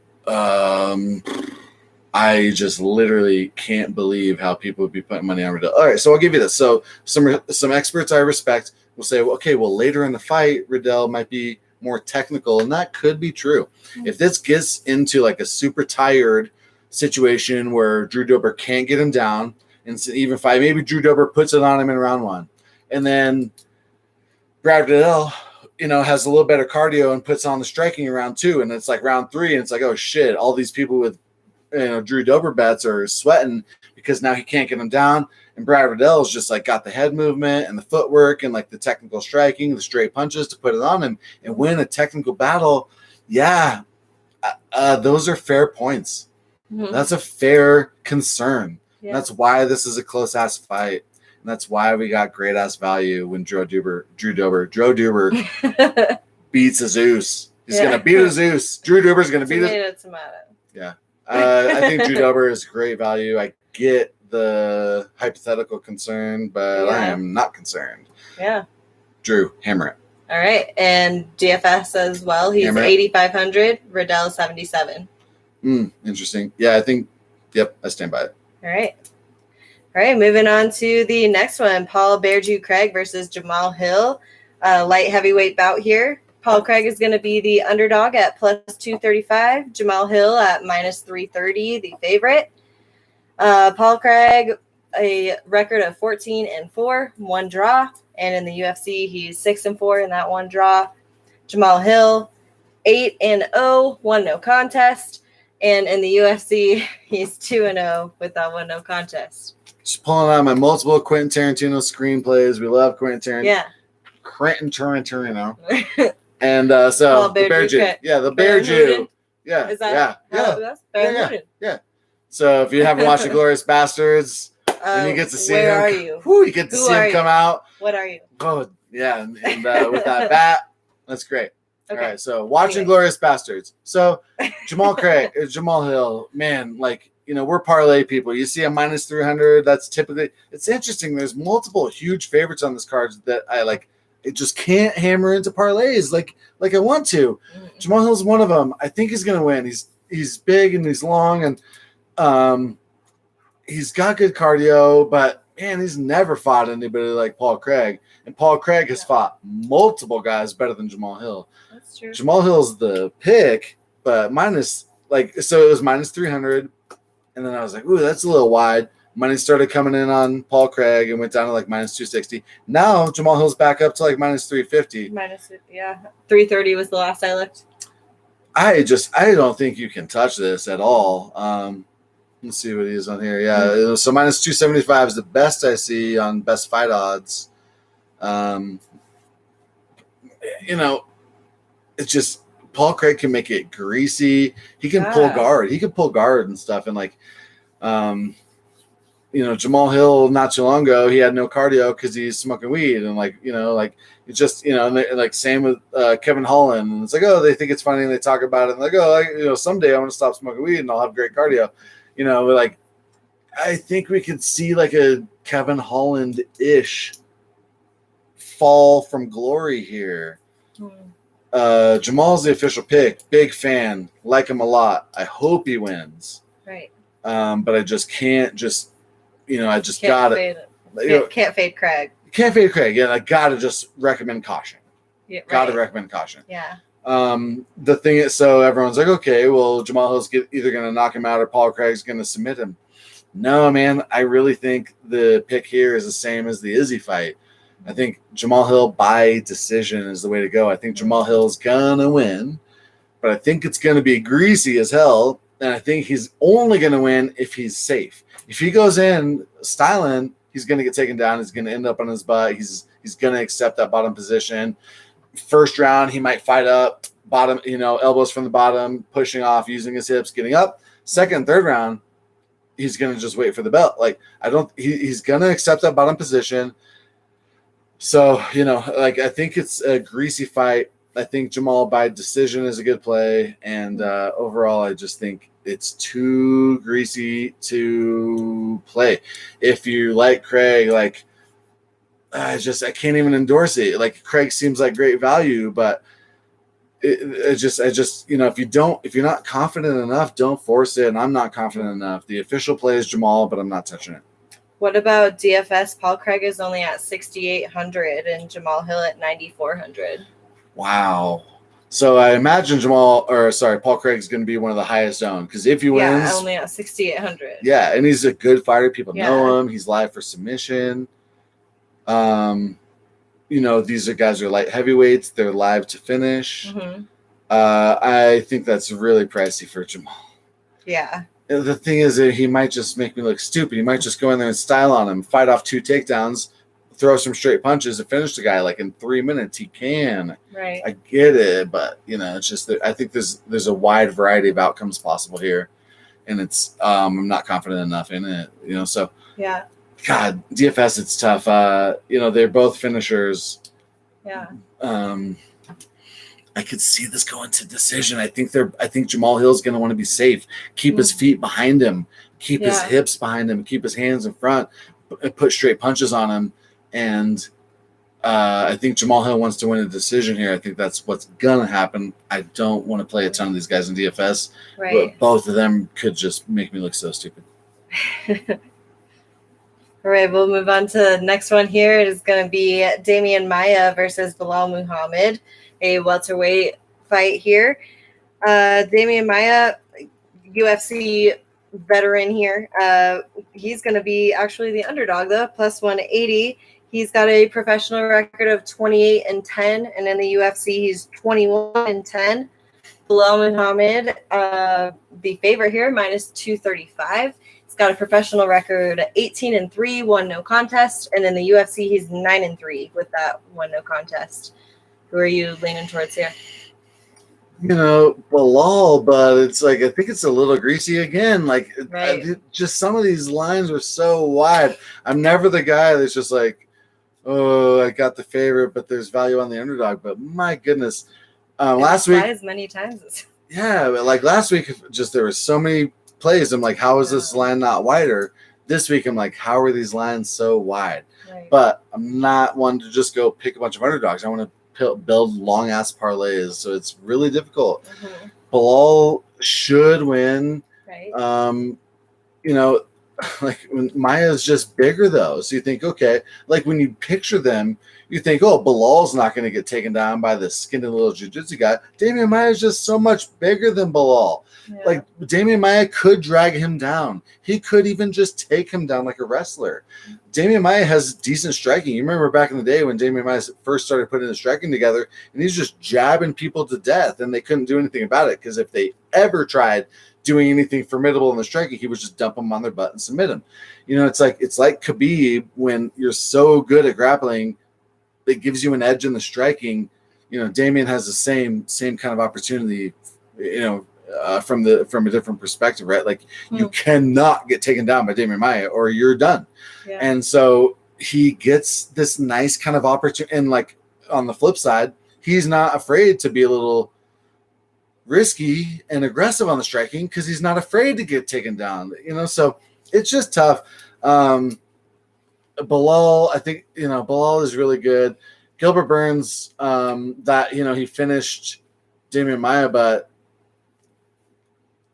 I just literally can't believe how people would be putting money on Riddell. All right, so I'll give you this. So some experts I respect will say, well, later in the fight, Riddell might be more technical, and that could be true. Mm-hmm. If this gets into like a super tired situation where Drew Dober can't get him down, and even fight, maybe Drew Dober puts it on him in round one, and then Brad Riddell, has a little better cardio and puts on the striking in round two, and it's like round three, and it's like, oh shit, all these people with Drew Dober bets are sweating because now he can't get him down, and Brad Riddell's just like got the head movement and the footwork and like the technical striking, the straight punches to put it on him and win a technical battle. Yeah, those are fair points. Mm-hmm. That's a fair concern. Yeah. That's why this is a close ass fight. And that's why we got great ass value when Drew Dober beats a Zeus. He's gonna beat a Zeus. Drew Dober's gonna beat it. Yeah. I think Drew Dober is great value. I get the hypothetical concern, but I am not concerned. Yeah. Drew, hammer it. All right. And DFS as well. He's 8,500. Riddell 77. Interesting. Yeah, I think, I stand by it. All right. Moving on to the next one. Paul Bearju Craig versus Jamal Hill. Light heavyweight bout here. Paul Craig is going to be the underdog at plus 235. Jamal Hill at minus 330, the favorite. Paul Craig, a record of 14-4, one draw. And in the UFC, he's 6-4 in that one draw. Jamal Hill, 8-0, one no contest. And in the UFC, he's 2-0 with that one no contest. Just pulling out my multiple Quentin Tarantino screenplays. We love Quentin Tarantino. Yeah. Quentin Tarantino. And so the Bear Jew. Yeah, the Bear Jew. Yeah. Is that Yeah. So if you haven't watched The Bastards, and you get to see him. Where are you? You get to see him come out. What are you? Oh, yeah. And with that bat, that's great. Okay. All right. So watching Glorious Bastards. So Jamal Hill, man, like, we're parlay people. You see a minus 300. That's typically, it's interesting. There's multiple huge favorites on this card that I like. It just can't hammer into parlays like I want to. Mm-hmm. Jamal Hill's one of them. I think he's going to win. He's big and he's long, and he's got good cardio, but man, he's never fought anybody like Paul Craig. And Paul Craig has fought multiple guys better than Jamal Hill. That's true. Jamal Hill's the pick, but so it was minus 300. And then I was like, ooh, that's a little wide. Money started coming in on Paul Craig and went down to like minus 260. Now Jamal Hill's back up to like minus 350. 330 was the last I looked. I don't think you can touch this at all. Let's see what he is on here. Yeah, so minus 275 is the best I see on best fight odds. It's just Paul Craig can make it greasy. He can pull guard. He can pull guard and stuff. And like, Jamal Hill not too long ago, he had no cardio because he's smoking weed, and it's just like same with Kevin Holland. And it's like, oh, they think it's funny and they talk about it and like, oh, someday I'm gonna stop smoking weed and I'll have great cardio. Like I think we could see like a Kevin Holland-ish fall from glory here. Jamal's the official pick. Big fan. Like him a lot. I hope he wins. Right. But I just can't just, I just Can't gotta fade it. Can't fade Craig. Can't fade Craig. Yeah, I gotta just recommend caution. Yeah, gotta recommend caution. Yeah. The thing is, so everyone's like, okay, well, Jamal Hill's either gonna knock him out or Paul Craig's gonna submit him. No, man, I really think the pick here is the same as the Izzy fight. I think Jamal Hill by decision is the way to go. I think Jamal Hill's gonna win, but I think it's gonna be greasy as hell, and I think he's only gonna win if he's safe. If he goes in styling, he's gonna get taken down. He's gonna end up on his butt. He's gonna accept that bottom position. First round, he might fight up, bottom, elbows from the bottom, pushing off, using his hips, getting up. Second, third round, he's going to just wait for the belt. He's going to accept that bottom position. So, I think it's a greasy fight. I think Jamal by decision is a good play. And overall, I just think it's too greasy to play. If you like Craig, I can't even endorse it. Craig seems like great value, but if you're not confident enough, don't force it. And I'm not confident enough. The official play is Jamal, but I'm not touching it. What about DFS? Paul Craig is only at 6,800 and Jamal Hill at 9,400. Wow. So I imagine Paul Craig's going to be one of the highest owned, because if he wins, only at 6,800. Yeah, and he's a good fighter. People know him. He's live for submission. These guys are light heavyweights. They're live to finish. Mm-hmm. I think that's really pricey for Jamal. Yeah. The thing is that he might just make me look stupid. He might just go in there and style on him, fight off 2 takedowns, throw some straight punches, and finish the guy in 3 minutes. He can. Right. I get it, but it's just that I think there's a wide variety of outcomes possible here, and it's I'm not confident enough in it. So yeah. God, DFS, it's tough. They're both finishers. Yeah. I could see this going to decision. I think Jamal Hill's going to want to be safe. Keep his feet behind him. Keep his hips behind him. Keep his hands in front. Put straight punches on him. And I think Jamal Hill wants to win a decision here. I think that's what's going to happen. I don't want to play a ton of these guys in DFS. Right. But both of them could just make me look so stupid. All right, we'll move on to the next one here. It is going to be Damian Maia versus Bilal Muhammad, a welterweight fight here. Damian Maia, UFC veteran here. He's going to be actually the underdog, though, plus 180. He's got a professional record of 28-10, and in the UFC, he's 21-10. Bilal Muhammad, the favorite here, minus 235. Got a professional record 18-3, 1 no contest, and in the UFC he's 9-3 with that 1 no contest. Who are you leaning towards here? Bilal, but it's I think it's a little greasy again. Just some of these lines are so wide. I'm never the guy that's just oh, I got the favorite, but there's value on the underdog. But my goodness, last week as many times. Yeah, but last week, there were so many plays. I'm how is this line not wider? This week, I'm how are these lines so wide? Right. But I'm not one to just go pick a bunch of underdogs. I want to build long ass parlays, so it's really difficult. Mm-hmm. Bilal should win. Right. When Maia's just bigger though, so you think, okay, when you picture them, you think, oh, Bilal's not going to get taken down by the skinny little jiu-jitsu guy. Damian Maia is just so much bigger than Bilal. Yeah. Damian Maia could drag him down. He could even just take him down like a wrestler. Damian Maia has decent striking. You remember back in the day when Damian Maia first started putting the striking together, and he's just jabbing people to death, and they couldn't do anything about it, because if they ever tried doing anything formidable in the striking, he would just dump them on their butt and submit them. It's like Khabib, when you're so good at grappling, it gives you an edge in the striking. Damian has the same kind of opportunity, from a different perspective, right? You cannot get taken down by Damian Maia or you're done. Yeah. And so he gets this nice kind of opportunity. And on the flip side, he's not afraid to be a little risky and aggressive on the striking, because he's not afraid to get taken down, so it's just tough. Bilal, I think, Bilal is really good. Gilbert Burns, he finished Damian Maia, but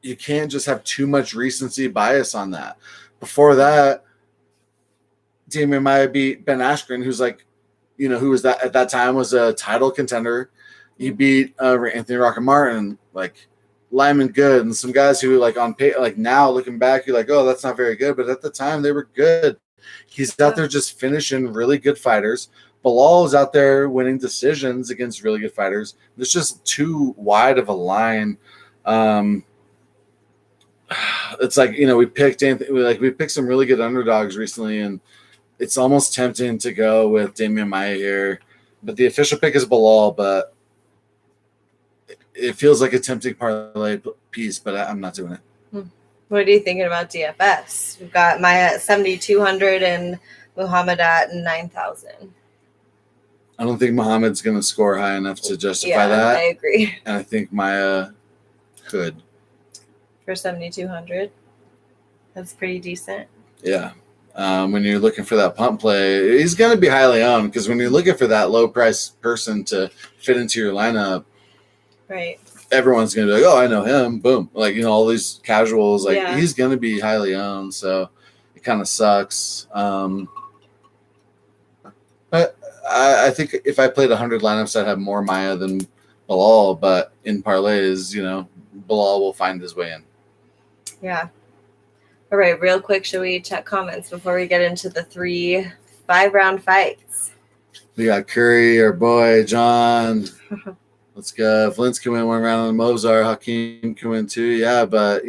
you can't just have too much recency bias on that. Before that, Damian Maia beat Ben Askren, who's like, who was that at that time was a title contender. He beat Anthony Rocket Martin, like Lyman Good, and some guys who like on pay, like now looking back, you're like, oh, that's not very good. But at the time, they were good. He's out there just finishing really good fighters. Bilal is out there winning decisions against really good fighters. It's just too wide of a line. It's like, we picked some really good underdogs recently, and it's almost tempting to go with Damian Maia here. But the official pick is Bilal, but it feels like a tempting parlay piece, but I'm not doing it. What are you thinking about DFS? We've got Maia at 7,200 and Muhammad at 9,000. I don't think Muhammad's going to score high enough to justify that. I agree. And I think Maia could. For 7,200. That's pretty decent. Yeah. When you're looking for that pump play, he's going to be highly owned because when you're looking for that low price person to fit into your lineup, right? Everyone's going to be like, oh, I know him. Boom. Like, all these casuals, he's going to be highly owned. So it kind of sucks. But I think if I played 100 lineups, I'd have more Maia than Bilal. But in parlays, Bilal will find his way in. Yeah. All right, real quick, should we check comments before we get into the 3 5-round fights? We got Curry, our boy, John. Let's go. If Lentz can win one round on Mozart, Hakeem can win 2. Yeah, but,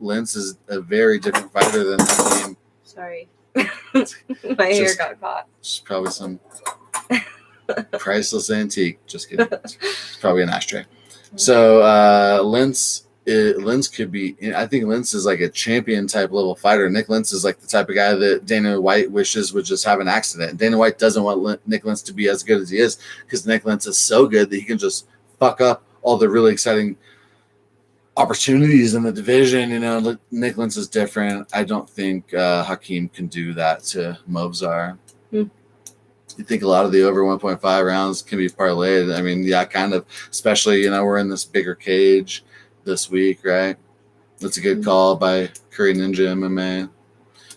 Lentz is a very different fighter than Hakeem. Sorry. My hair got caught. It's probably some priceless antique. Just kidding. It's probably an ashtray. So, Lentz could be – I think Lentz is like a champion type level fighter. Nick Lentz is like the type of guy that Dana White wishes would just have an accident. Dana White doesn't want Nick Lentz to be as good as he is because Nick Lentz is so good that he can just fuck up all the really exciting opportunities in the division. Nick Lentz is different. I don't think Hakeem can do that to Movzar. You think a lot of the over 1.5 rounds can be parlayed. I mean, yeah, kind of, especially, we're in this bigger cage this week, right? That's a good call by Curry Ninja MMA.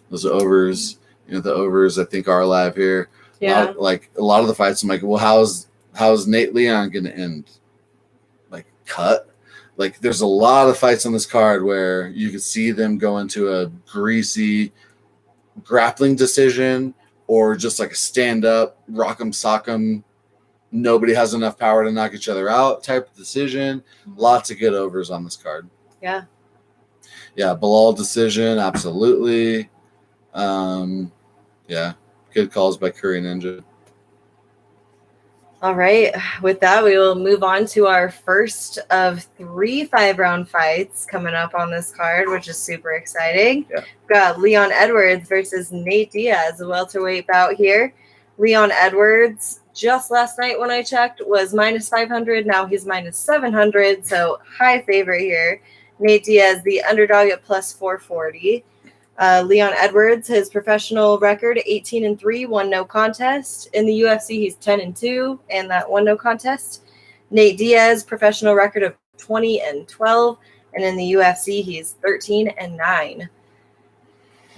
Those overs, the overs I think are live here. Yeah. A lot of the fights, I'm like, well, how's Nate Leon going to end? Like, cut? Like, there's a lot of fights on this card where you could see them go into a greasy grappling decision or just like a stand-up, rock'em sock'em, nobody has enough power to knock each other out type of decision. Lots of good overs on this card. Yeah. Yeah, Bilal decision, absolutely. Yeah, good calls by Curry Ninja. All right. With that, we will move on to our first of 3 5-round fights coming up on this card, which is super exciting. Yeah. We've got Leon Edwards versus Nate Diaz, a welterweight bout here. Leon Edwards, just last night when I checked, was minus 500. Now he's minus 700, so high favorite here. Nate Diaz, the underdog at plus 440. Leon Edwards, his professional record, 18-3, 1 no contest. In the UFC, he's 10-2, and that 1 no contest. Nate Diaz, professional record of 20-12, and in the UFC, he's 13-9.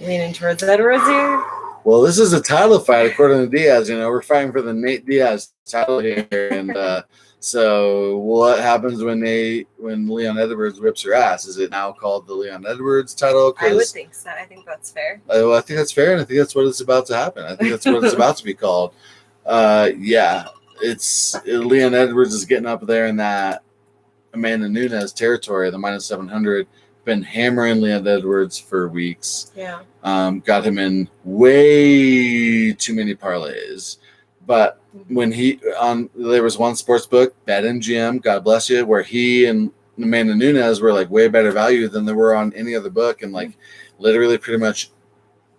Leaning towards Edwards here. Well, this is a title fight, according to Diaz. We're fighting for the Nate Diaz title here, and so what happens when Leon Edwards whips her ass? Is it now called the Leon Edwards title? I would think so. I think that's fair. Well, I think that's fair, and I think that's what it's about to happen. I think that's what it's about to be called. Yeah, Leon Edwards is getting up there in that Amanda Nunes territory, the minus 700. Been hammering Leon Edwards for weeks. Yeah. Got him in way too many parlays. But when there was one sports book, BetMGM, God bless you, where he and Amanda Nunes were like way better value than they were on any other book, and like literally pretty much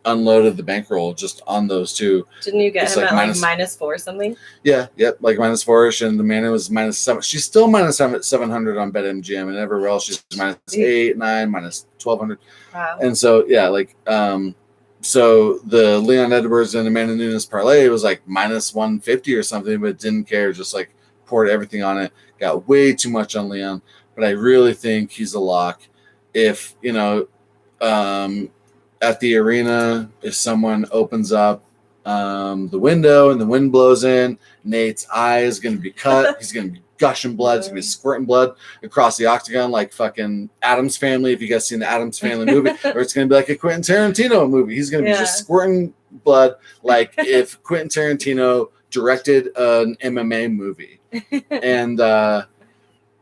unloaded the bankroll just on those two. Didn't you get him at minus 4 something? Yeah, yep, like minus 4ish, and Amanda was minus 7. She's still minus 700 on BetMGM, and everywhere else she's minus 8, 9, minus 1,200. Wow. And so yeah, like so the Leon Edwards and Amanda Nunes parlay was like minus 150 or something, but didn't care, just like poured everything on it. Got way too much on Leon, but I really think he's a lock. if, at the arena, if someone opens up the window and the wind blows in, Nate's eye is going to be cut. He's going to be gushing blood. He's going to be squirting blood across the octagon like fucking Addams Family, if you guys seen the Addams Family movie. Or it's going to be like a Quentin Tarantino movie. He's going to be just squirting blood like if Quentin Tarantino directed an MMA movie. And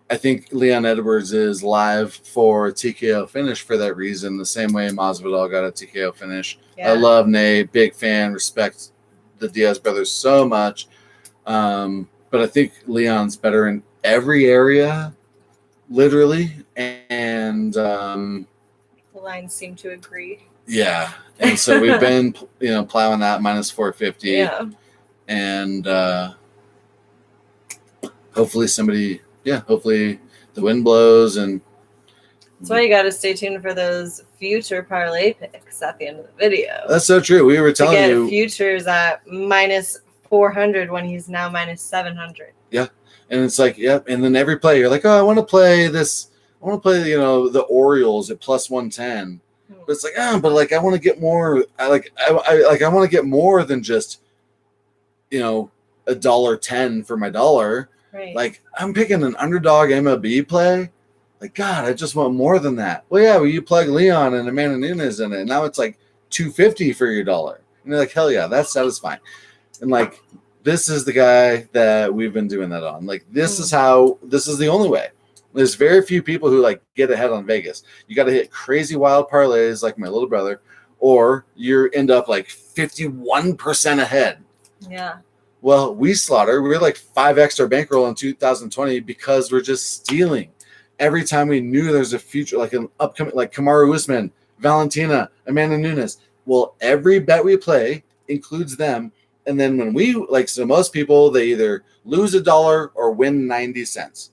I think Leon Edwards is live for a TKO finish for that reason, the same way Masvidal got a TKO finish. Yeah. I love Nate, big fan, respect the Diaz brothers so much. But I think Leon's better in every area, literally. And the lines seem to agree. Yeah. And so we've been, plowing that minus 450. Yeah. And hopefully hopefully the wind blows. And that's why you got to stay tuned for those future parlay picks at the end of the video. That's so true. We were telling you futures at minus 400 when he's now minus 700. Yeah. And it's like, yep. And then every play, you're like, oh, I want to play this. I want to play, the Orioles at plus 110. But it's like, I want to get more. I want to get more than just, $1.10 for my dollar. Right. Like, I'm picking an underdog MLB play. Like, God, I just want more than that. Well, yeah, you plug Leon and Amanda Nunes in it. And now it's like $2.50 for your dollar. And you're like, hell yeah, that's satisfying. And like, this is the guy that we've been doing that on. Like, this is the only way. There's very few people who like get ahead on Vegas. You got to hit crazy wild parlays like my little brother, or you end up like 51% ahead. Yeah. Well, we're like 5x our bankroll in 2020 because we're just stealing. Every time we knew there's a future, like an upcoming, like Kamaru Usman, Valentina, Amanda Nunes. Well, every bet we play includes them. And then when so most people, they either lose $1 or win 90 cents.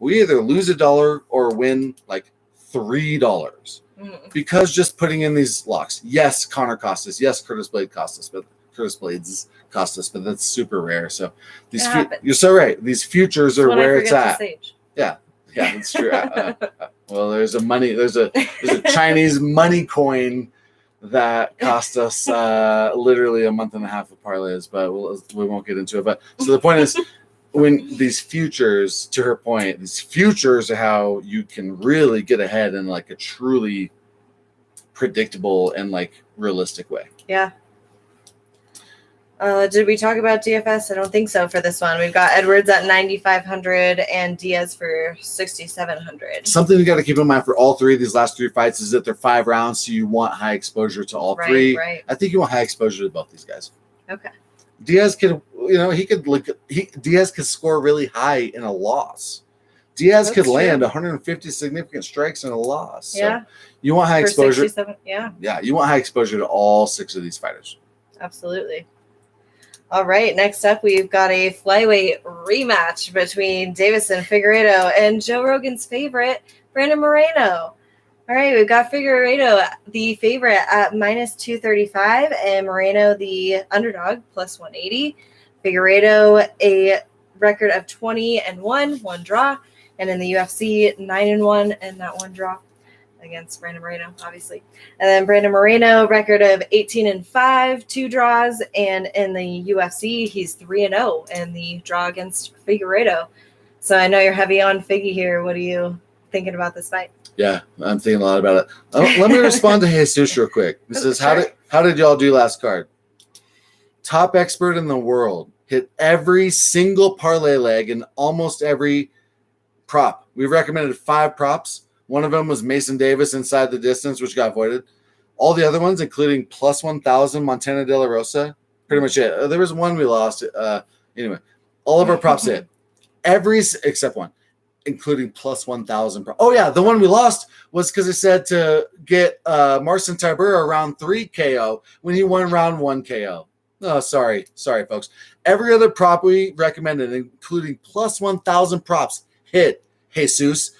We either lose $1 or win like $3 because just putting in these locks. Yes, Connor cost us. Yes, Curtis Blades cost us, but that's super rare. So you're so right. These futures are where it's at. Yeah, that's true. Well, there's a Chinese money coin that cost us literally a month and a half of parlays, but we won't get into it. But so the point is, when these futures, to her point, these futures are how you can really get ahead in like a truly predictable and like realistic way. Yeah. Did we talk about DFS? I don't think so for this one. We've got Edwards at 9,500 and Diaz for 6,700. Something you got to keep in mind for all three of these last three fights is that they're 5 rounds, so you want high exposure to all three. Right. I think you want high exposure to both these guys. Okay. Diaz could, Diaz could score really high in a loss. Diaz could land 150 significant strikes in a loss. Yeah. So you want high exposure. 67, yeah. Yeah, you want high exposure to all 6 of these fighters. Absolutely. All right, next up, we've got a flyweight rematch between Davison Figueiredo and Joe Rogan's favorite, Brandon Moreno. All right, we've got Figueiredo, the favorite, at minus 235, and Moreno, the underdog, plus 180. Figueiredo, a record of 20-1, 1 draw, and in the UFC, 9-1, and that 1 draw against Brandon Moreno, obviously. And then Brandon Moreno, record of 18-5, 2 draws, and in the UFC, he's 3-0 in the draw against Figueiredo. So I know you're heavy on Figgy here. What are you thinking about this fight? Yeah, I'm thinking a lot about it. Let me respond to Jesus real quick. He says, how did y'all do last card? Top expert in the world. Hit every single parlay leg and almost every prop. We recommended 5 props. One of them was Mason Davis inside the distance, which got voided. All the other ones, including plus 1,000 Montana De La Rosa, pretty much it. There was one we lost. Anyway, all of our props hit. Every except one, including plus 1,000. Oh, yeah, the one we lost was because it said to get Marcin Tybura around 3 KO when he won round 1 KO. Oh, sorry, folks. Every other prop we recommended, including plus 1,000 props, hit. Jesus.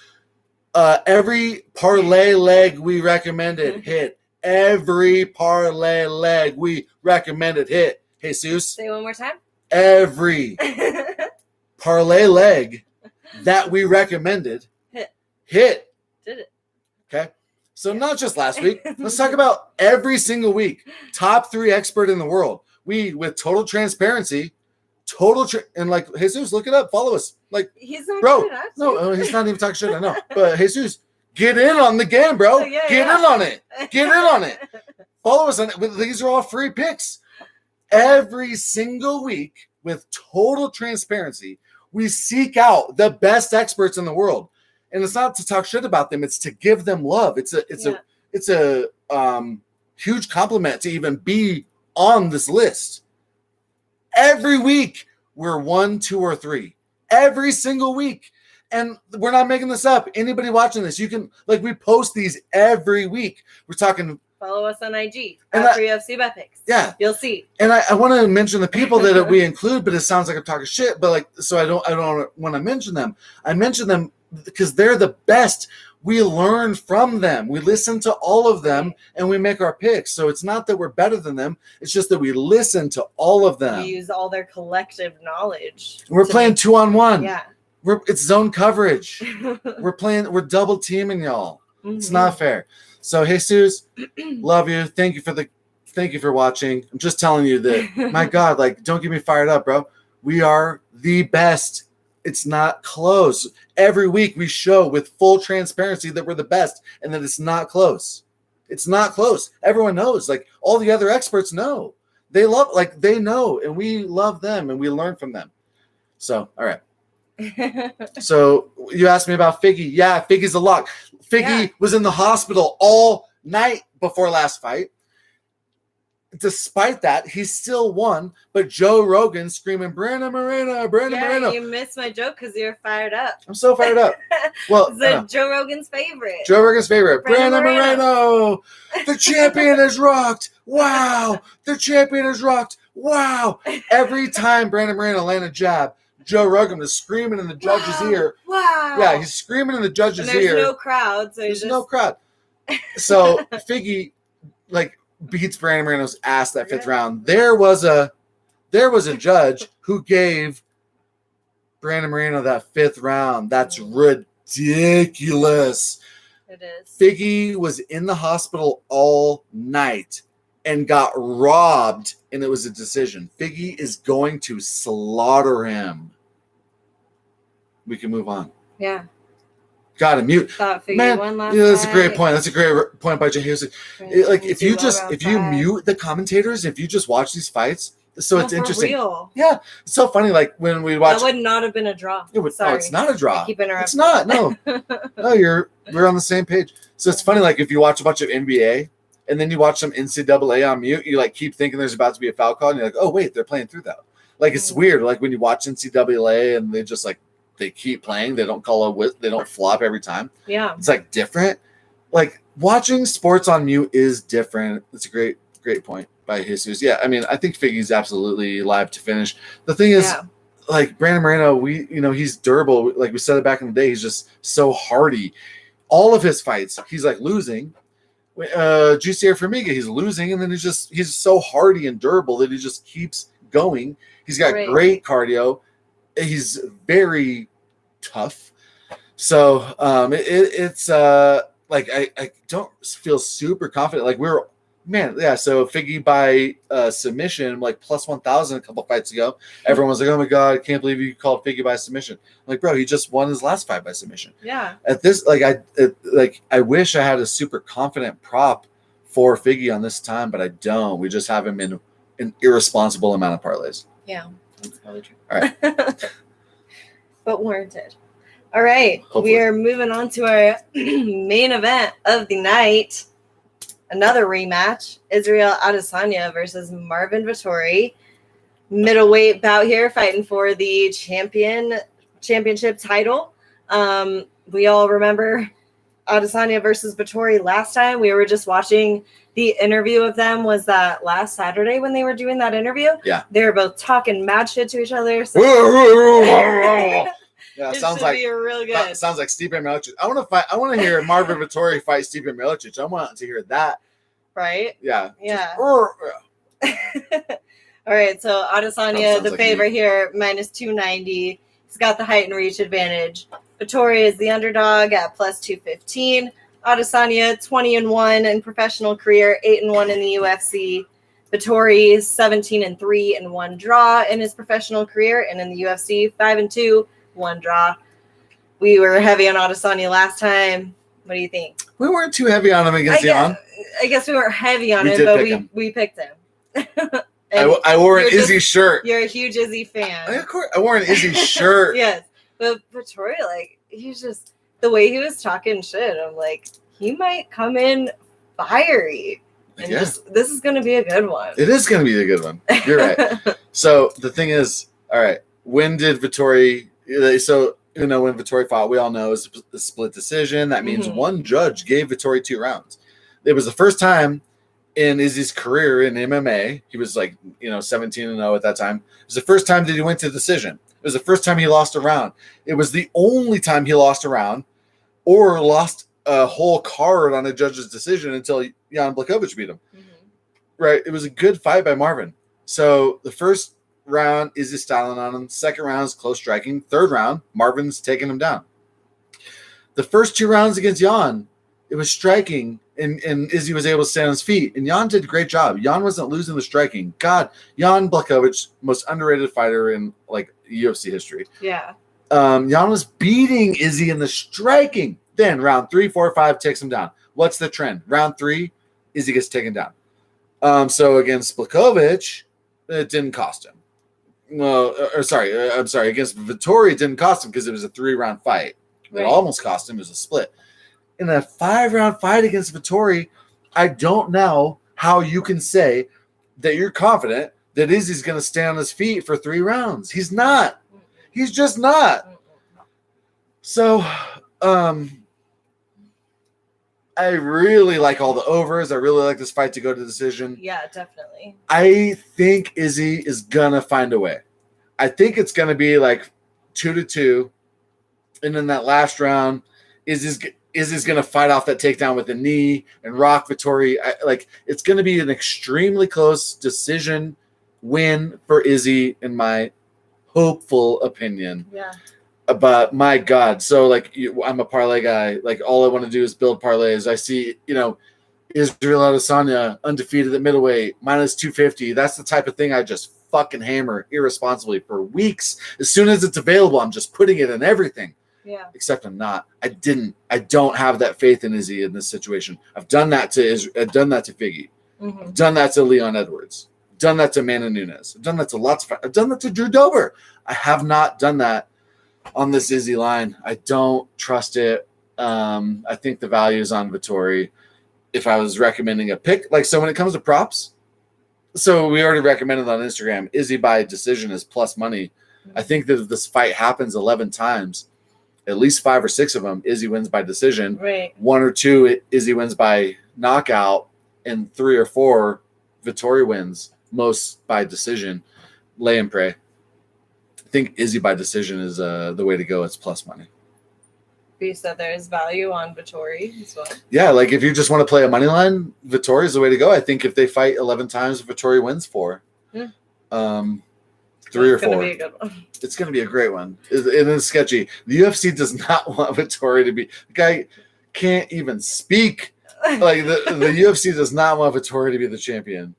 Every parlay leg we recommended hit. Every parlay leg we recommended hit. Jesus. Say it one more time. Every parlay leg that we recommended hit. Did it? Okay. So not just last week. Let's talk about every single week. Top 3 expert in the world. We, with total transparency, and like, Jesus, look it up. Follow us. Like, he's not bro, doing that, no, he's not even talking shit. I know. But Jesus, get in on the game, bro. Get in on it. Get in on it. Follow us on it. These are all free picks. Every single week, with total transparency, we seek out the best experts in the world. And it's not to talk shit about them. It's to give them love. It's a huge compliment to even be on this list. Every week, we're 1, 2, or 3. Every single week. And we're not making this up. Anybody watching this, you can, like, we post these every week. We're talking. Follow us on IG. After UFC bet picks. Yeah. You'll see. And I want to mention the people that we include, but it sounds like I'm talking shit. But like, so I don't want to mention them. I mention them because they're the best. We learn from them. We listen to all of them and we make our picks. So it's not that we're better than them. It's just that we listen to all of them. We use all their collective knowledge. We're playing 2-on-1. Yeah. It's zone coverage. We're double teaming y'all. Mm-hmm. It's not fair. So Jesus, love you. Thank you for watching. I'm just telling you that, my God, like, don't get me fired up, bro. We are the best. It's not close. Every week we show with full transparency that we're the best and that it's not close. It's not close. Everyone knows. Like, all the other experts know. They know, and we love them and we learn from them. So, all right. So you asked me about Figgy. Yeah, Figgy's a lock. Figgy was in the hospital all night before last fight. Despite that, he still won. But Joe Rogan screaming, Brandon Moreno. You missed my joke because you're fired up. I'm so fired up. Well, it's Joe Rogan's favorite. Brandon Moreno. The champion is rocked. Wow. The champion is rocked. Wow. Every time Brandon Moreno landed a jab, Joe Rogan was screaming in the judge's ear. Wow. Yeah, he's screaming in the judge's ear. There's no crowd. So there's no crowd. So Figgy, like, beats Brandon Moreno's ass that 5th round. There was a judge who gave Brandon Moreno that 5th round. That's ridiculous. It is. Figgy was in the hospital all night and got robbed, and it was a decision. Figgy is going to slaughter him. We can move on. Yeah. Got to mute. Man, won last that's a great point. That's a great point by Jay Hughes. Like, if you mute the commentators, if you just watch these fights, so it's interesting. Real. Yeah, it's so funny. Like, when we watch, that would not have been a draw. Sorry, it's not a draw. I keep interrupting. It's not. No, no, we're on the same page. So it's funny. Like, if you watch a bunch of NBA and then you watch some NCAA on mute, you like keep thinking there's about to be a foul call, and you're like, oh wait, they're playing through that. Like, it's weird. Like, when you watch NCAA and they just like. They keep playing. They don't call a whip. They don't flop every time. Yeah. It's like different. Like, watching sports on mute is different. It's a great point by Jesus. Yeah. I mean, I think Figgy's absolutely live to finish. The thing is, like, Brandon Moreno, he's durable. Like we said it back in the day, he's just so hardy. All of his fights, he's like losing. Juicier Formiga, he's losing. And then he's so hardy and durable that he just keeps going. He's got great cardio. He's very tough. So it's like I don't feel super confident. Like so Figgy by submission, like plus 1,000 a couple fights ago. Everyone was like, oh my God, I can't believe you called Figgy by submission. I'm like, bro, he just won his last fight by submission. Yeah. At this, I wish I had a super confident prop for Figgy on this time, but I don't. We just have him in an irresponsible amount of parlays. Yeah. That's probably true. All right. But warranted. All right. Hopefully. We are moving on to our main event of the night. Another rematch. Israel Adesanya versus Marvin Vettori. Middleweight bout here, fighting for the championship title. We all remember Adesanya versus Vettori last time. We were just watching the interview of them. Was that last Saturday when they were doing that interview? Yeah. They were both talking mad shit to each other. So yeah, sounds like real good. Sounds like Stipe Miocic. I want to hear Marvin Vettori fight Stipe Miocic. I want to hear that. Right? Yeah. Yeah. All right, so Adesanya, the favorite here, minus 290. He's got the height and reach advantage. Vettori is the underdog at plus 215. Adesanya 20-1 in professional career, 8-1 in the UFC. Vettori 17-3 and 1 draw in his professional career, and in the UFC 5-2, 1 draw. We were heavy on Adesanya last time. What do you think? We weren't too heavy on him against Jan. I guess we weren't heavy on him, but we picked him. I wore an Izzy shirt. You're a huge Izzy fan. Of course, I wore an Izzy shirt. Yes, but Vettori, like, he's just the way he was talking shit. I'm like, he might come in fiery, and this is going to be a good one. It is going to be a good one. You're right. So the thing is, all right, when did Vettori? So when Vettori fought, we all know it's a split decision. That means one judge gave Vettori 2 rounds. It was the first time in Izzy's career in MMA. He was 17-0 at that time. It was the first time that he went to decision. It was the first time he lost a round. It was the only time he lost a round or lost a whole card on a judge's decision until Jan Blachowicz beat him. Right? It was a good fight by Marvin. So the first round, Izzy styling on him. Second round is close striking. Third round, Marvin's taking him down. The first 2 rounds against Jan, it was striking, and Izzy was able to stand on his feet. And Jan did a great job. Jan wasn't losing the striking. God, Jan Blachowicz, most underrated fighter in UFC history. Yeah. Jan was beating Izzy in the striking. Then round 3, 4, 5 takes him down. What's the trend? Round 3, Izzy gets taken down. So against Blachowicz, it didn't cost him. I'm sorry. Against Vettori, it didn't cost him because it was a 3-round fight. Right. It almost cost him. It was a split. In a 5-round fight against Vettori, I don't know how you can say that you're confident that Izzy's going to stay on his feet for 3 rounds. He's not. He's just not. So, I really like all the overs. I really like this fight to go to decision. Yeah, definitely. I think Izzy is going to find a way. I think it's going to be 2-2. And in that last round, Izzy's going to fight off that takedown with the knee and rock Vettori. It's going to be an extremely close decision win for Izzy, in my hopeful opinion. Yeah. But my God, so I'm a parlay guy. All I want to do is build parlays. I see, Israel Adesanya undefeated at middleweight minus 250. That's the type of thing I just fucking hammer irresponsibly for weeks. As soon as it's available, I'm just putting it in everything. Yeah. Except I'm not. I don't have that faith in Izzy in this situation. I've done that to Figgy. I've done that to Leon Edwards. I've done that to Amanda Nunes. I've done that to lots of. I've done that to Drew Dober. I have not done that on this Izzy line. I don't trust it. I think the value is on Vettori. If I was recommending a pick, so when it comes to props, so we already recommended on Instagram, Izzy by decision is plus money. I think that if this fight happens 11 times, at least 5 or 6 of them, Izzy wins by decision. Right. 1 or 2, Izzy wins by knockout, and 3 or 4, Vettori wins, most by decision. Lay and pray. I think Izzy by decision is the way to go. It's plus money. You said there is value on Vettori as well. Yeah, if you just want to play a money line, Vettori is the way to go. I think if they fight 11 times, Vettori wins 4. Yeah. 3 or 4. It's going to be a good one. It's going to be a great one. It is sketchy. The UFC does not want Vettori to be. The guy can't even speak. The UFC does not want Vettori to be the champion.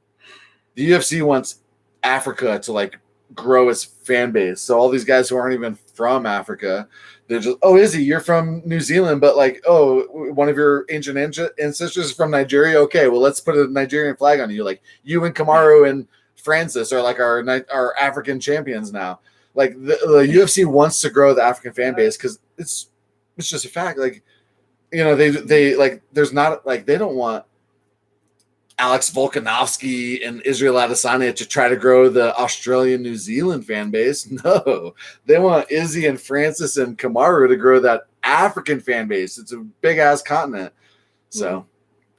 The UFC wants Africa to grow its fan base. So all these guys who aren't even from Africa, they're just, Izzy, you're from New Zealand, but one of your ancient ancestors is from Nigeria. Okay, well, let's put a Nigerian flag on you. You and Kamaru and Francis are our African champions now. The UFC wants to grow the African fan base because it's just a fact. There's not they don't want Alex Volkanovski and Israel Adesanya to try to grow the Australian New Zealand fan base. No, they want Izzy and Francis and Kamaru to grow that African fan base. It's a big ass continent. So.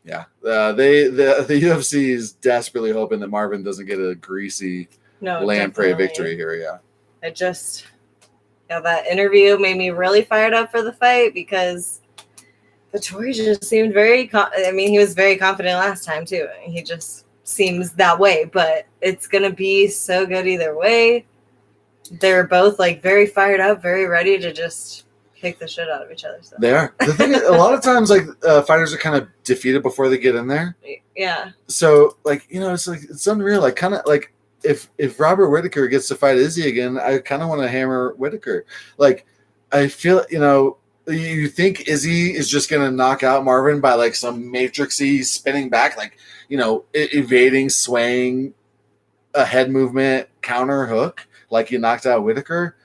Yeah, the UFC is desperately hoping that Marvin doesn't get a greasy lamprey victory here. Yeah, that interview made me really fired up for the fight because Vettori just seemed he was very confident last time too. He just seems that way, but it's gonna be so good either way. They're both very fired up, very ready to just kick the shit out of each other. So. They are. The thing is, a lot of times, like fighters are kind of defeated before they get in there. Yeah. So, like, you know, it's unreal. Like, kind of like if Robert Whittaker gets to fight Izzy again, I kind of want to hammer Whittaker. Like, I feel, you know, you think Izzy is just going to knock out Marvin by like some matrixy spinning back, like, you know, evading, swaying, a head movement, counter hook, like he knocked out Whittaker.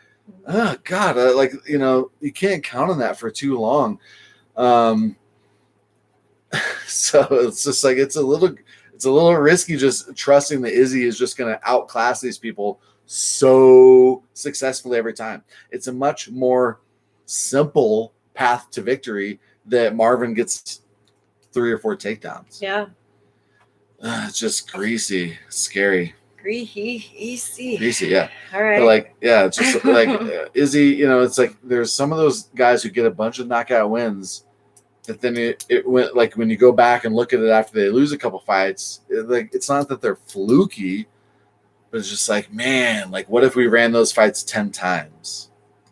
Oh God, like, you know, you can't count on that for too long. So it's just like it's a little risky just trusting that Izzy is just going to outclass these people so successfully every time. It's a much more simple path to victory that Marvin gets 3 or 4 takedowns. Yeah. It's just greasy, scary. Greasy, yeah. All right. But like, yeah, it's just like Izzy, you know, it's like there's some of those guys who get a bunch of knockout wins that then it went like when you go back and look at it after they lose a couple fights, like it's not that they're fluky, but it's just like, man, like what if we ran those fights 10 times?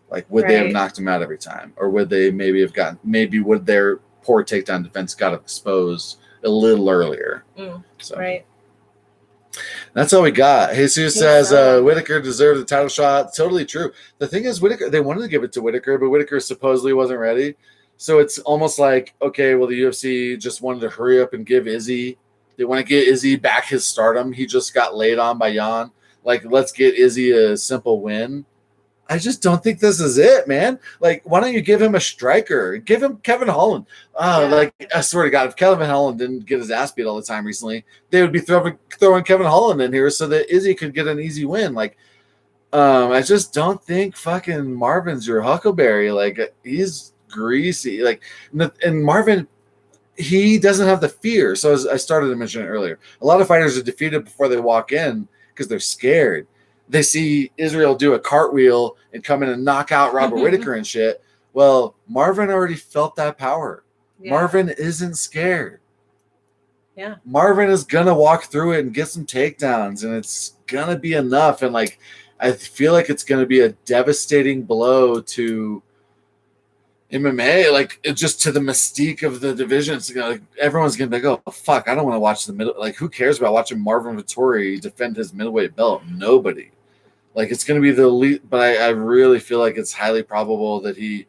Like, would they have knocked him out every time? Or would they maybe would their poor takedown defense got exposed a little earlier? So. Right. That's all we got. Jesus says Whittaker deserved the title shot. Totally true. The thing is, Whittaker, they wanted to give it to Whittaker, but Whittaker supposedly wasn't ready. So it's almost like, okay, well, the UFC just wanted to hurry up and give Izzy. They want to get Izzy back his stardom. He just got laid on by Jan. Like, let's get Izzy a simple win. I just don't think this is it, man. Like, why don't you give him a striker? Give him Kevin Holland. Like, I swear to God, if Kevin Holland didn't get his ass beat all the time recently, they would be throwing Kevin Holland in here so that Izzy could get an easy win. Like, I just don't think fucking Marvin's your Huckleberry. Like, he's greasy. Like, and Marvin, he doesn't have the fear. So as I started to mention it earlier, a lot of fighters are defeated before they walk in because they're scared. They see Israel do a cartwheel and come in and knock out Robert Whittaker and shit. Well, Marvin already felt that power. Yeah. Marvin isn't scared. Yeah. Marvin is going to walk through it and get some takedowns, and it's going to be enough. And, like, I feel like it's going to be a devastating blow to MMA, like, it just to the mystique of the division. It's like everyone's going to be like, oh, fuck, I don't want to watch the middle. Like, who cares about watching Marvin Vettori defend his middleweight belt? Nobody. Like, it's going to be the elite, but I really feel like it's highly probable that he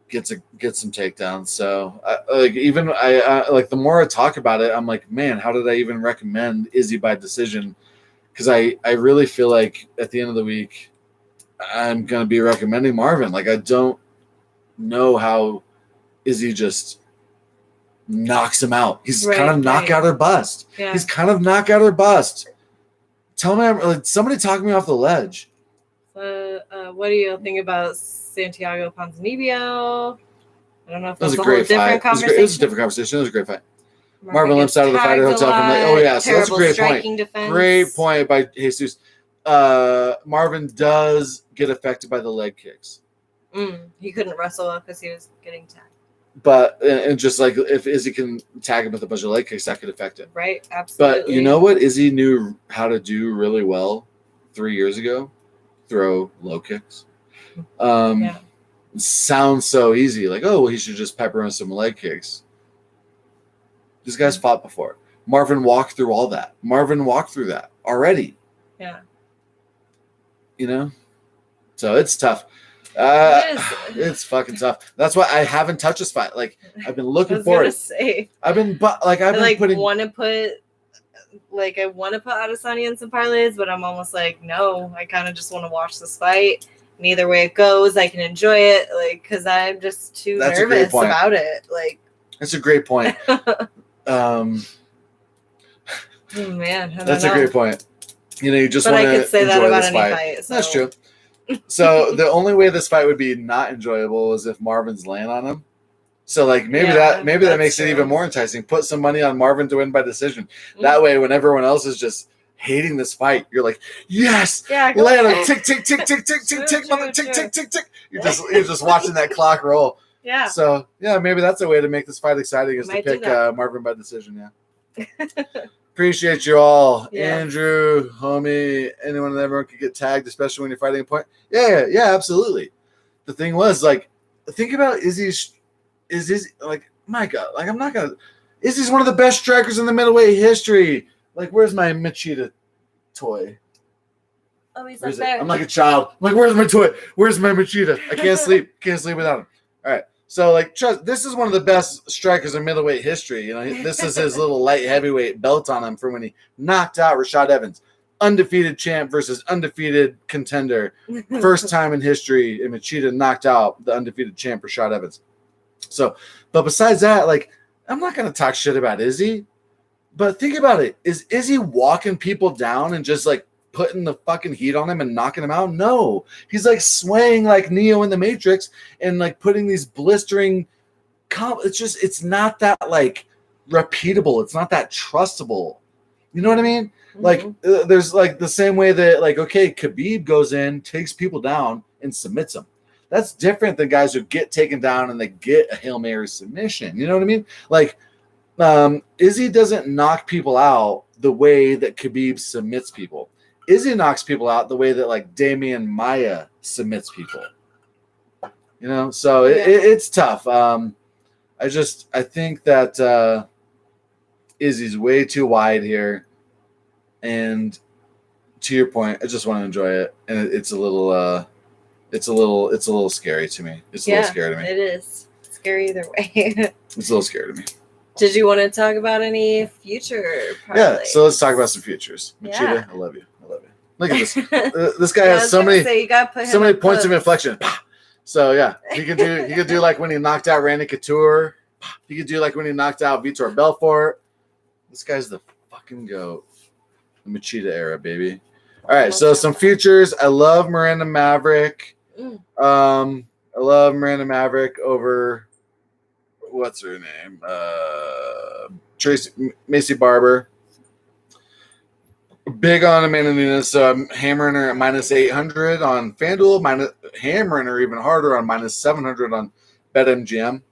gets some takedowns. So, like the more I talk about it, I'm like, man, how did I even recommend Izzy by decision? Because I really feel like at the end of the week, I'm going to be recommending Marvin. Like, I don't know how Izzy just knocks him out. He's kind of knockout or bust. Yeah. He's kind of knockout or bust. Tell me, somebody talk me off the ledge. What do you think about Santiago Ponzinibbio? I don't know if that was a great fight. It was a different conversation. It was a great fight. Marvin limps out of the fighter hotel. I'm like, oh yeah, so that's a great point. Defense. Great point by Jesus. Marvin does get affected by the leg kicks. He couldn't wrestle because he was getting tagged. But and just like if Izzy can tag him with a bunch of leg kicks, that could affect him. Right, absolutely. But you know what Izzy knew how to do really well 3 years ago? Throw low kicks. Sounds so easy. Like, oh, well, he should just pepper in some leg kicks. These guys fought before. Marvin walked through all that. Marvin walked through that already. Yeah. You know? So it's tough. It's fucking tough. That's why I haven't touched this fight. Like, I've been looking for it. I've been putting. I want to put Adesanya in some parlays, but I'm almost like, no. I kind of just want to watch this fight. And either way it goes, I can enjoy it. Like, because I'm just too nervous about it. Like, that's a great point. Oh man, that's a great point. You know, you just want to enjoy this fight. But I could say that about any fight. So. That's true. So the only way this fight would be not enjoyable is if Marvin's laying on him. So like maybe that makes it even more enticing. Put some money on Marvin to win by decision. That way, when everyone else is just hating this fight, you're like, yes, lay on him, tick, tick, tick, tick, tick, tick, tick, mother, tick, tick, tick, tick. You're just watching that clock roll. Yeah. So yeah, maybe that's a way to make this fight exciting is to pick Marvin by decision. Yeah. Appreciate you all. Yeah. Andrew, homie, anyone and everyone could get tagged, especially when you're fighting a point. Yeah, absolutely. The thing was, like, think about Izzy's like, my God, like I'm not gonna. Izzy's one of the best strikers in the middleweight history. Like, where's my Machida toy? Oh, he's up there. I'm like a child. I'm like, where's my toy? Where's my Machida? I can't sleep. Can't sleep without him. All right. So, like, this is one of the best strikers in middleweight history. You know, this is his little light heavyweight belt on him from when he knocked out Rashad Evans. Undefeated champ versus undefeated contender. First time in history, and Machida knocked out the undefeated champ Rashad Evans. So, but besides that, like, I'm not going to talk shit about Izzy. But think about it. Is Izzy walking people down and just, like, putting the fucking heat on him and knocking him out? No. He's, like, swaying like Neo in the Matrix and, like, putting these blistering it's not that, like, repeatable. It's not that trustable. You know what I mean? Mm-hmm. Like, there's, like, the same way that, like, okay, Khabib goes in, takes people down, and submits them. That's different than guys who get taken down and they get a Hail Mary submission. You know what I mean? Like, Izzy doesn't knock people out the way that Khabib submits people. Izzy knocks people out the way that, like, Damian Maia submits people. You know? So it's tough. I think that Izzy's way too wide here. And to your point, I just want to enjoy it. And it's a little scary to me. It's a little scary to me. It is scary either way. It's a little scary to me. Did you want to talk about any future parlays? Yeah, so let's talk about some futures. Machida, I love you. Look at this. This guy has so many points of inflection. So yeah, he could do like when he knocked out Randy Couture. He could do like when he knocked out Vitor Belfort. This guy's the fucking GOAT. The Machida era, baby. All right, so some futures. I love Miranda Maverick. I love Miranda Maverick over what's her name? Macy Barber. Big on Amanda Nunes, so I'm hammering her at minus 800 on FanDuel, hammering her even harder on minus 700 on BetMGM.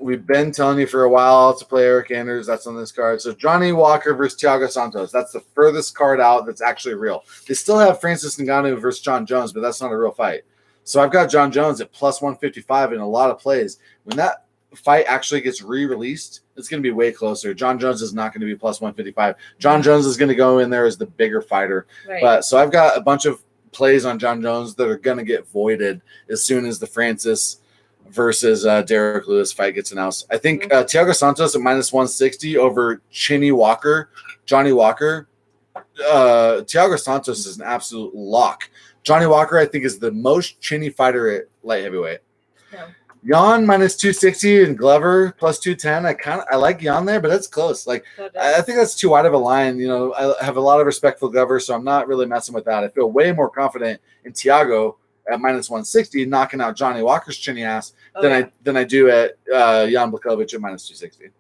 We've been telling you for a while to play Eric Anders. That's on this card. So Johnny Walker versus Thiago Santos. That's the furthest card out that's actually real. They still have Francis Ngannou versus John Jones, but that's not a real fight. So I've got John Jones at plus 155 in a lot of plays. When that fight actually gets re-released, it's going to be way closer. John Jones is not going to be plus 155. John Jones is going to go in there as the bigger fighter. Right. But so I've got a bunch of plays on John Jones that are going to get voided as soon as the Francis versus Derek Lewis fight gets announced. I think Thiago Santos at minus 160 over Johnny Walker. Thiago Santos is an absolute lock. Johnny Walker, I think, is the most chinny fighter at light heavyweight. Yeah. Jan minus 260 and Glover plus 210. I like Jan there, but that's close. Like, I think that's too wide of a line. You know, I have a lot of respect for Glover, so I'm not really messing with that. I feel way more confident in Thiago at minus 160 knocking out Johnny Walker's chinny ass than I do at Jan Blachowicz at minus 260.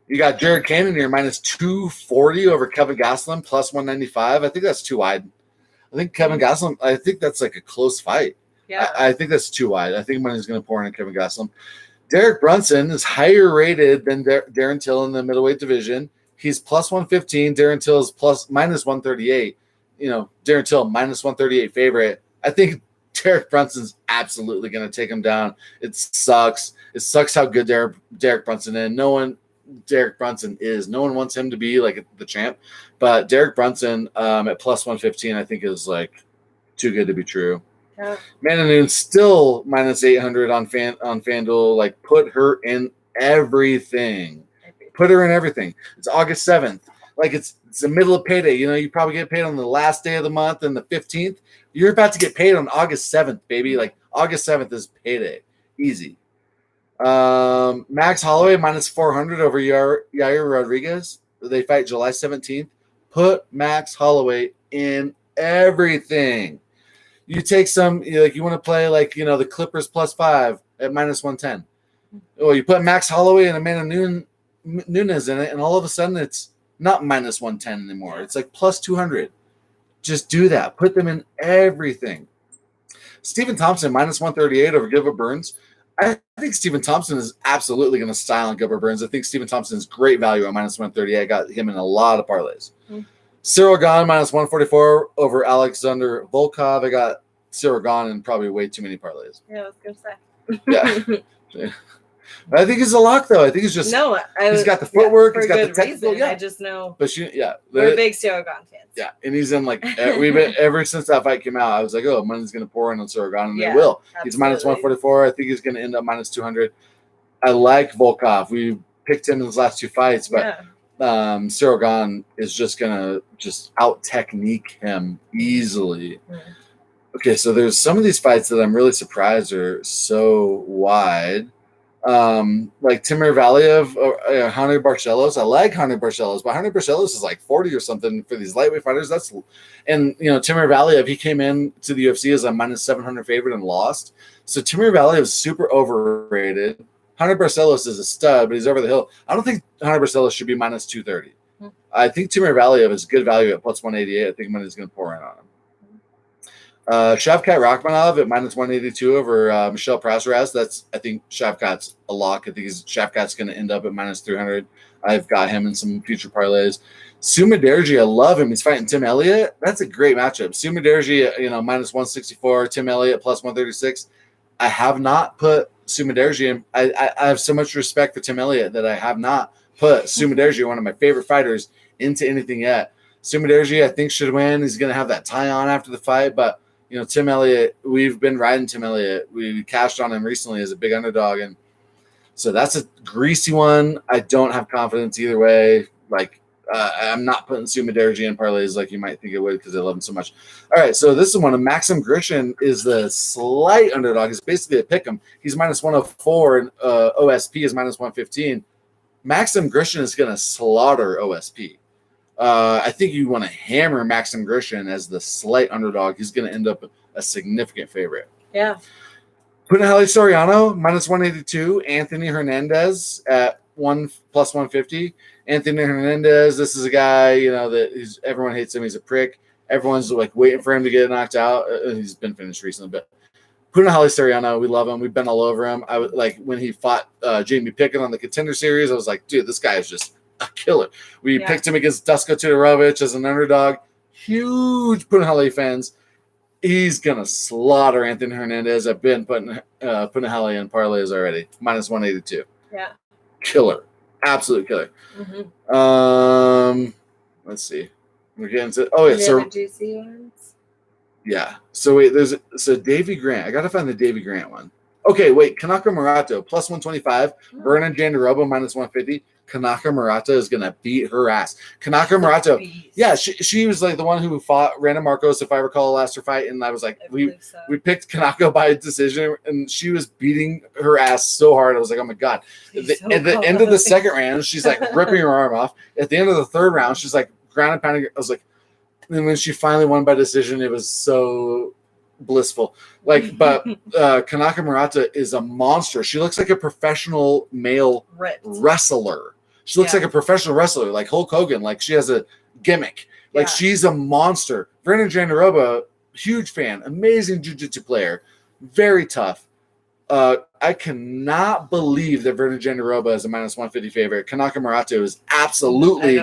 You got Jared Cannonier here minus 240 over Kevin Gastelum plus 195. I think that's too wide. I think Kevin Gastelum, I think that's like a close fight. Yeah. I think that's too wide. I think money's going to pour into Kevin Gastelum. Derek Brunson is higher rated than Darren Till in the middleweight division. He's plus 115. Darren Till is minus 138. You know, Darren Till minus 138 favorite. I think Derek Brunson's absolutely going to take him down. It sucks. It sucks how good Derek Brunson is. No one wants him to be like the champ. But Derek Brunson at plus 115, I think is like too good to be true. Yeah. Mananoon still minus 800 on FanDuel. Like, put her in everything. Put her in everything. It's August 7th. Like, it's the middle of payday. You know, you probably get paid on the last day of the month and the 15th. You're about to get paid on August 7th, baby. Like, August 7th is payday. Easy. Max Holloway minus 400 over Yair Rodriguez. They fight July 17th. Put Max Holloway in everything. You take some, you want to play the Clippers plus 5 at minus 110. Or you put Max Holloway and Amanda Nunes in it, and all of a sudden it's not minus 110 anymore. It's like plus 200. Just do that. Put them in everything. Stephen Thompson minus 138 over Gilbert Burns. I think Stephen Thompson is absolutely going to style on Gilbert Burns. I think Stephen Thompson is great value at minus 138. I got him in a lot of parlays. Cyril Gahn minus 144 over Alexander Volkov. I got Cyril Gahn in probably way too many parlays. Yeah, I was gonna say. Yeah. I think he's a lock, though. I think he's just he's got the footwork, he's got the technical. Reason. I just know. But we're big Cyril Gahn fans. Yeah, and he's in like we've been ever since that fight came out. I was like, oh, money's gonna pour in on Cyril Gahn, and it will. Absolutely. He's minus 144. I think he's gonna end up minus 200. I like Volkov. We picked him in his last 2 fights, but Cyril Gahn is just gonna out technique him easily. Okay, so there's some of these fights that I'm really surprised are so wide. Like Timur Valiev or Hany Barcelos. I like Hany Barcelos, but Hany Barcelos is like 40 or something for these lightweight fighters. And Timur Valiev, he came in to the UFC as a minus 700 favorite and lost. So Timur Valiev is super overrated. Hany Barcelos is a stud, but he's over the hill. I don't think Hany Barcelos should be minus 230. I think Timur Valiev is good value at plus 188. I think money's going to pour in on him. Shavkat Rakhmonov at minus 182 over Michelle Prazeres. I think Shavkat's a lock. I think Shavkat's going to end up at minus 300. I've got him in some future parlays. Sumaderji, I love him. He's fighting Tim Elliott. That's a great matchup. Sumaderji, minus 164. Tim Elliott plus 136. I have not put Sumaderji in. I have so much respect for Tim Elliott that I have not put Sumaderji, one of my favorite fighters, into anything yet. Sumaderji, I think, should win. He's going to have that tie on after the fight, but Tim Elliott, we've been riding Tim Elliott. We cashed on him recently as a big underdog, and so that's a greasy one. I don't have confidence either way. Like, I'm not putting Sumaderji in parlays like you might think it would because I love him so much. All right, so this is one of Maxim Grishin is the slight underdog. It's basically a pick 'em. He's minus 104, and OSP is minus 115. Maxim Grishin is going to slaughter OSP. I think you want to hammer Maxim Grishin as the slight underdog. He's going to end up a significant favorite. Yeah. Punahele Soriano, minus 182. Anthony Hernandez at plus 150. Anthony Hernandez, this is a guy, that everyone hates him. He's a prick. Everyone's like waiting for him to get knocked out. He's been finished recently, but Punahele Soriano, we love him. We've been all over him. I was like, when he fought Jamie Pickett on the Contender Series, I was like, dude, this guy is just a killer. We picked him against Dusko Todorovic as an underdog. Huge Punahele fans. He's going to slaughter Anthony Hernandez. I've been putting Punahele in parlays already. Minus 182. Yeah. Killer. Absolute killer. Mm-hmm. Let's see. We're getting to so juicy ones. Yeah. So wait, Davy Grant. I got to find the Davy Grant one. Okay, wait. Kanaka Murato plus 125. Vernon Jandaroba minus 150. Kanaka Murata is going to beat her ass. Kanaka Murata, she was like the one who fought Randa Marcos, if I recall, last her fight. And I was like, we picked Kanaka by decision, and she was beating her ass so hard. I was like, oh my God. At the end of the second round, she's like ripping her arm off. At the end of the third round, she's like ground and pounding. I was like, and when she finally won by decision, it was so blissful. But Kanaka Murata is a monster. She looks like a professional male wrestler. She looks like a professional wrestler, like Hulk Hogan. Like, she has a gimmick. Like, she's a monster. Vernon Jandaroba, huge fan, amazing jiu-jitsu player, very tough. I cannot believe that Vernon Jandaroba is a minus 150 favorite. Kanaka Murata is absolutely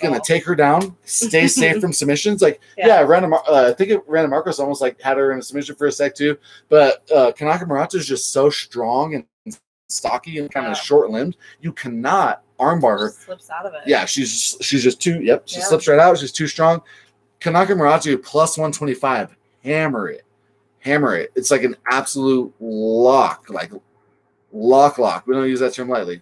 going to take her down, stay safe from submissions. Like, I think Randa Marcos almost like had her in a submission for a sec too. But Kanaka Murata is just so strong and stocky and kind of short-limbed. You cannot armbar her. She slips out of it. Yeah, she's just too. Yep, she slips right out. She's too strong. Kanaka Murata plus 125. Hammer it. It's like an absolute lock, like lock. We don't use that term lightly.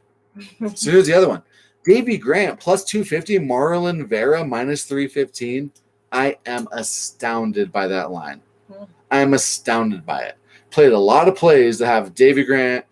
So here's the other one. Davy Grant plus 250. Marlon Vera minus 315. I am astounded by that line. I am astounded by it. Played a lot of plays that have Davy Grant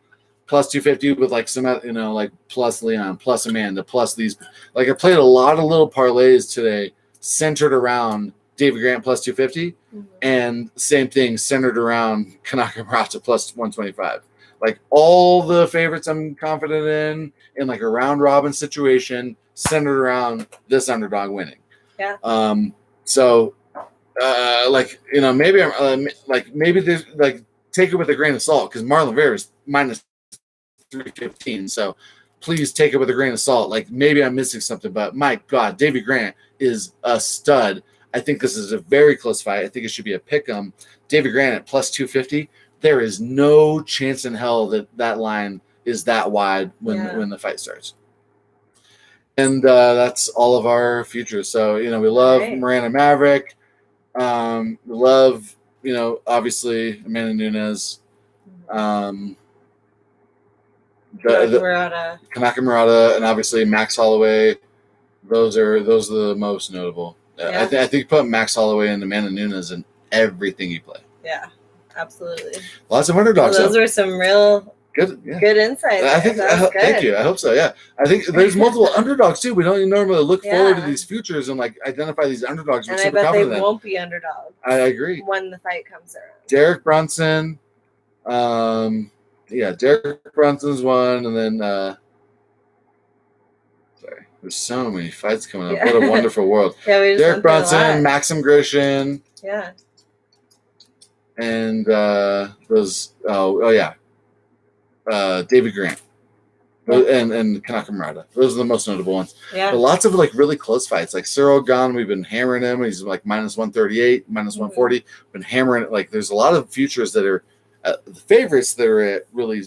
plus 250 with like some, like plus Leon, plus Amanda, plus these. Like, I played a lot of little parlays today centered around Davy Grant plus 250, and same thing centered around Kanaka Murata plus 125. Like, all the favorites I'm confident in like a round robin situation, centered around this underdog winning. Yeah. So, maybe I'm maybe there's like, take it with a grain of salt, because Marlon Vera is minus 315. So please take it with a grain of salt. Like, maybe I'm missing something, but my God, Davy Grant is a stud. I think this is a very close fight. I think it should be a pick 'em. David Grant at plus 250. There is no chance in hell that line is that wide when the fight starts. And that's all of our futures. So, we love Moreno Maverick. We love, obviously Amanda Nunes. Kanaka Murata, and obviously Max Holloway. Those are the most notable. Yeah. I think you put Max Holloway and Amanda Nunes in everything you play. Yeah, absolutely. Lots of underdogs. Well, those were some real good insights. I think. Thank you. I hope so. Yeah, I think there's multiple underdogs too. We don't normally look forward to these futures and identify these underdogs. And I bet they won't be underdogs. I agree. When the fight comes around. Derek Brunson. Derek Brunson's one, and then there's so many fights coming up. What a wonderful world. Derek Brunson, Maxim Grishin. Yeah. And David Grant. And Kanaka Murata. Those are the most notable ones. Yeah. But lots of really close fights. Like Cyril Gane, we've been hammering him. He's like minus 138, minus 140. Been hammering it. There's a lot of futures that are the favorites that are at really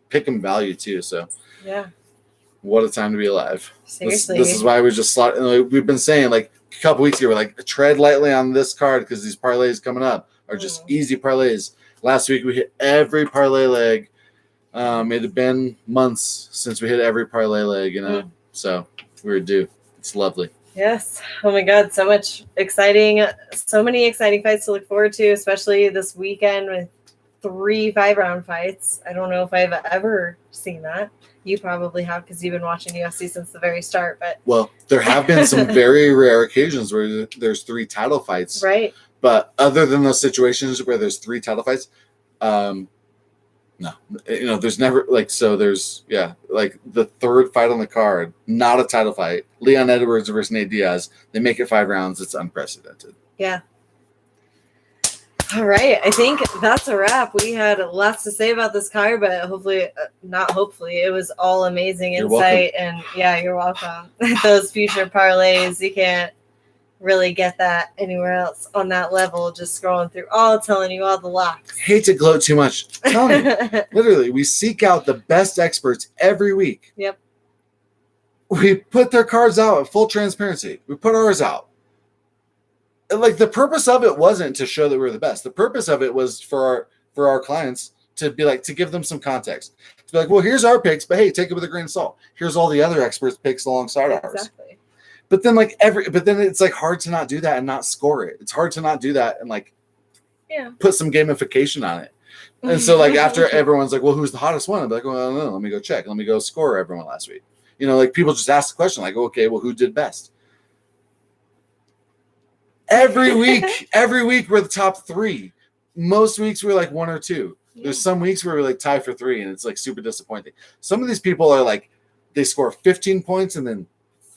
pick 'em value too. So yeah. What a time to be alive. Seriously. This is why we just we've been saying a couple weeks ago, we're tread lightly on this card because these parlays coming up are just easy parlays. Last week we hit every parlay leg. It had been months since we hit every parlay leg, so we were due. It's lovely. Yes. Oh my God. So many exciting fights to look forward to, especially this weekend with 3 5-round fights. I don't know if I've ever seen that. You probably have because you've been watching UFC since the very start. But there have been some very rare occasions where there's 3 title fights. Right. But other than those situations where there's 3 title fights, no, there's never there's the third fight on the card, not a title fight. Leon Edwards versus Nate Diaz. They make it 5 rounds. It's unprecedented. Yeah. All right. I think that's a wrap. We had lots to say about this card, but not hopefully, it was all amazing insight. And you're welcome. Those future parlays, you can't really get that anywhere else on that level. Just scrolling through telling you all the locks. Hate to gloat too much. Tell me, literally, we seek out the best experts every week. Yep. We put their cards out at full transparency. We put ours out. The purpose of it wasn't to show that we were the best. The purpose of it was for our clients to be to give them some context. To be well, here's our picks, but hey, take it with a grain of salt. Here's all the other experts' picks alongside ours. Exactly. But then then it's hard to not do that and not score it. It's hard to not do that and put some gamification on it. And so after everyone's well, who's the hottest one? I'm well, I don't know. Let me go check. Let me go score everyone last week. People just ask the question okay, well, who did best? Every week we're the top 3. Most weeks we're 1 or 2. Yeah. There's some weeks where we're tie for 3 and it's super disappointing. Some of these people are they score 15 points and then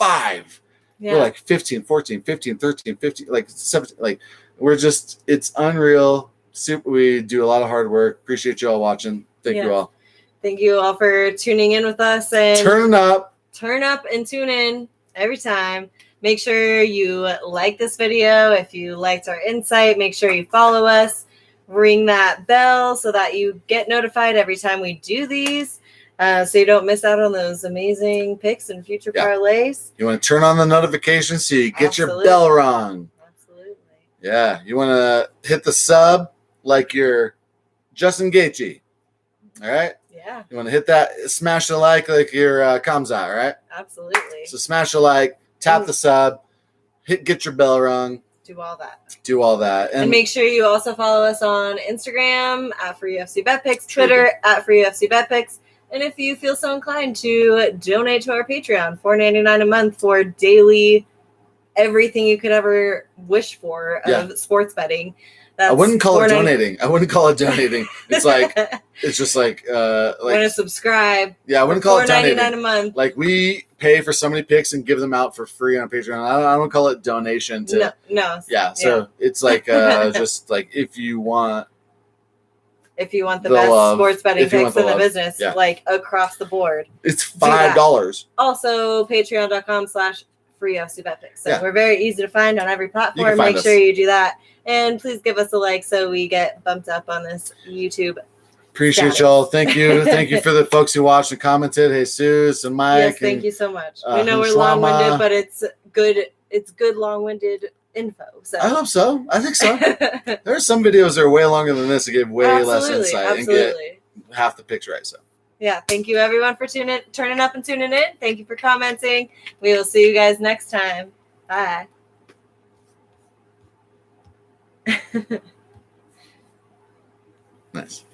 5. Yeah. We're 15, 14, 15, 13, 15, 17. We're just, it's unreal. We do a lot of hard work. Appreciate you all watching. Thank you all. Thank you all for tuning in with us and turn up and tune in every time. Make sure you like this video. If you liked our insight, make sure you follow us. Ring that bell so that you get notified every time we do these. So you don't miss out on those amazing picks and future parlays. You want to turn on the notifications so you get your bell rung. Absolutely. Yeah. You want to hit the sub like you're Justin Gaethje. All right? Yeah. You want to hit that, smash the like you're Kamzat, right? Absolutely. So smash the like. Tap the sub, get your bell rung. Do all that. And make sure you also follow us on Instagram at For UFC Bet Picks, Twitter at For UFC Bet Picks. And if you feel so inclined to donate to our Patreon, $4.99 a month for daily everything you could ever wish for of sports betting. I wouldn't call it donating. It's it's just want to subscribe. Yeah, I wouldn't call it donating. $4.99 a month. We pay for so many picks and give them out for free on Patreon. I don't call it donation. No. Yeah, so it's just if you want. If you want the best sports betting picks in the business, across the board, it's $5. Also, patreon.com/For free UFC bet picks. So we're very easy to find on every platform. Make us. sure you do that. And please give us a like so we get bumped up on this YouTube. Appreciate y'all. Thank you. Thank you for the folks who watched and commented. Jesus and Mike. Yes, thank you so much. We know we're long-winded, but it's good. It's good long-winded info. So I hope so. I think so. There are some videos that are way longer than this that give way less insight and get half the picture right. So yeah, thank you everyone for turning up and tuning in. Thank you for commenting. We will see you guys next time. Bye. Nice.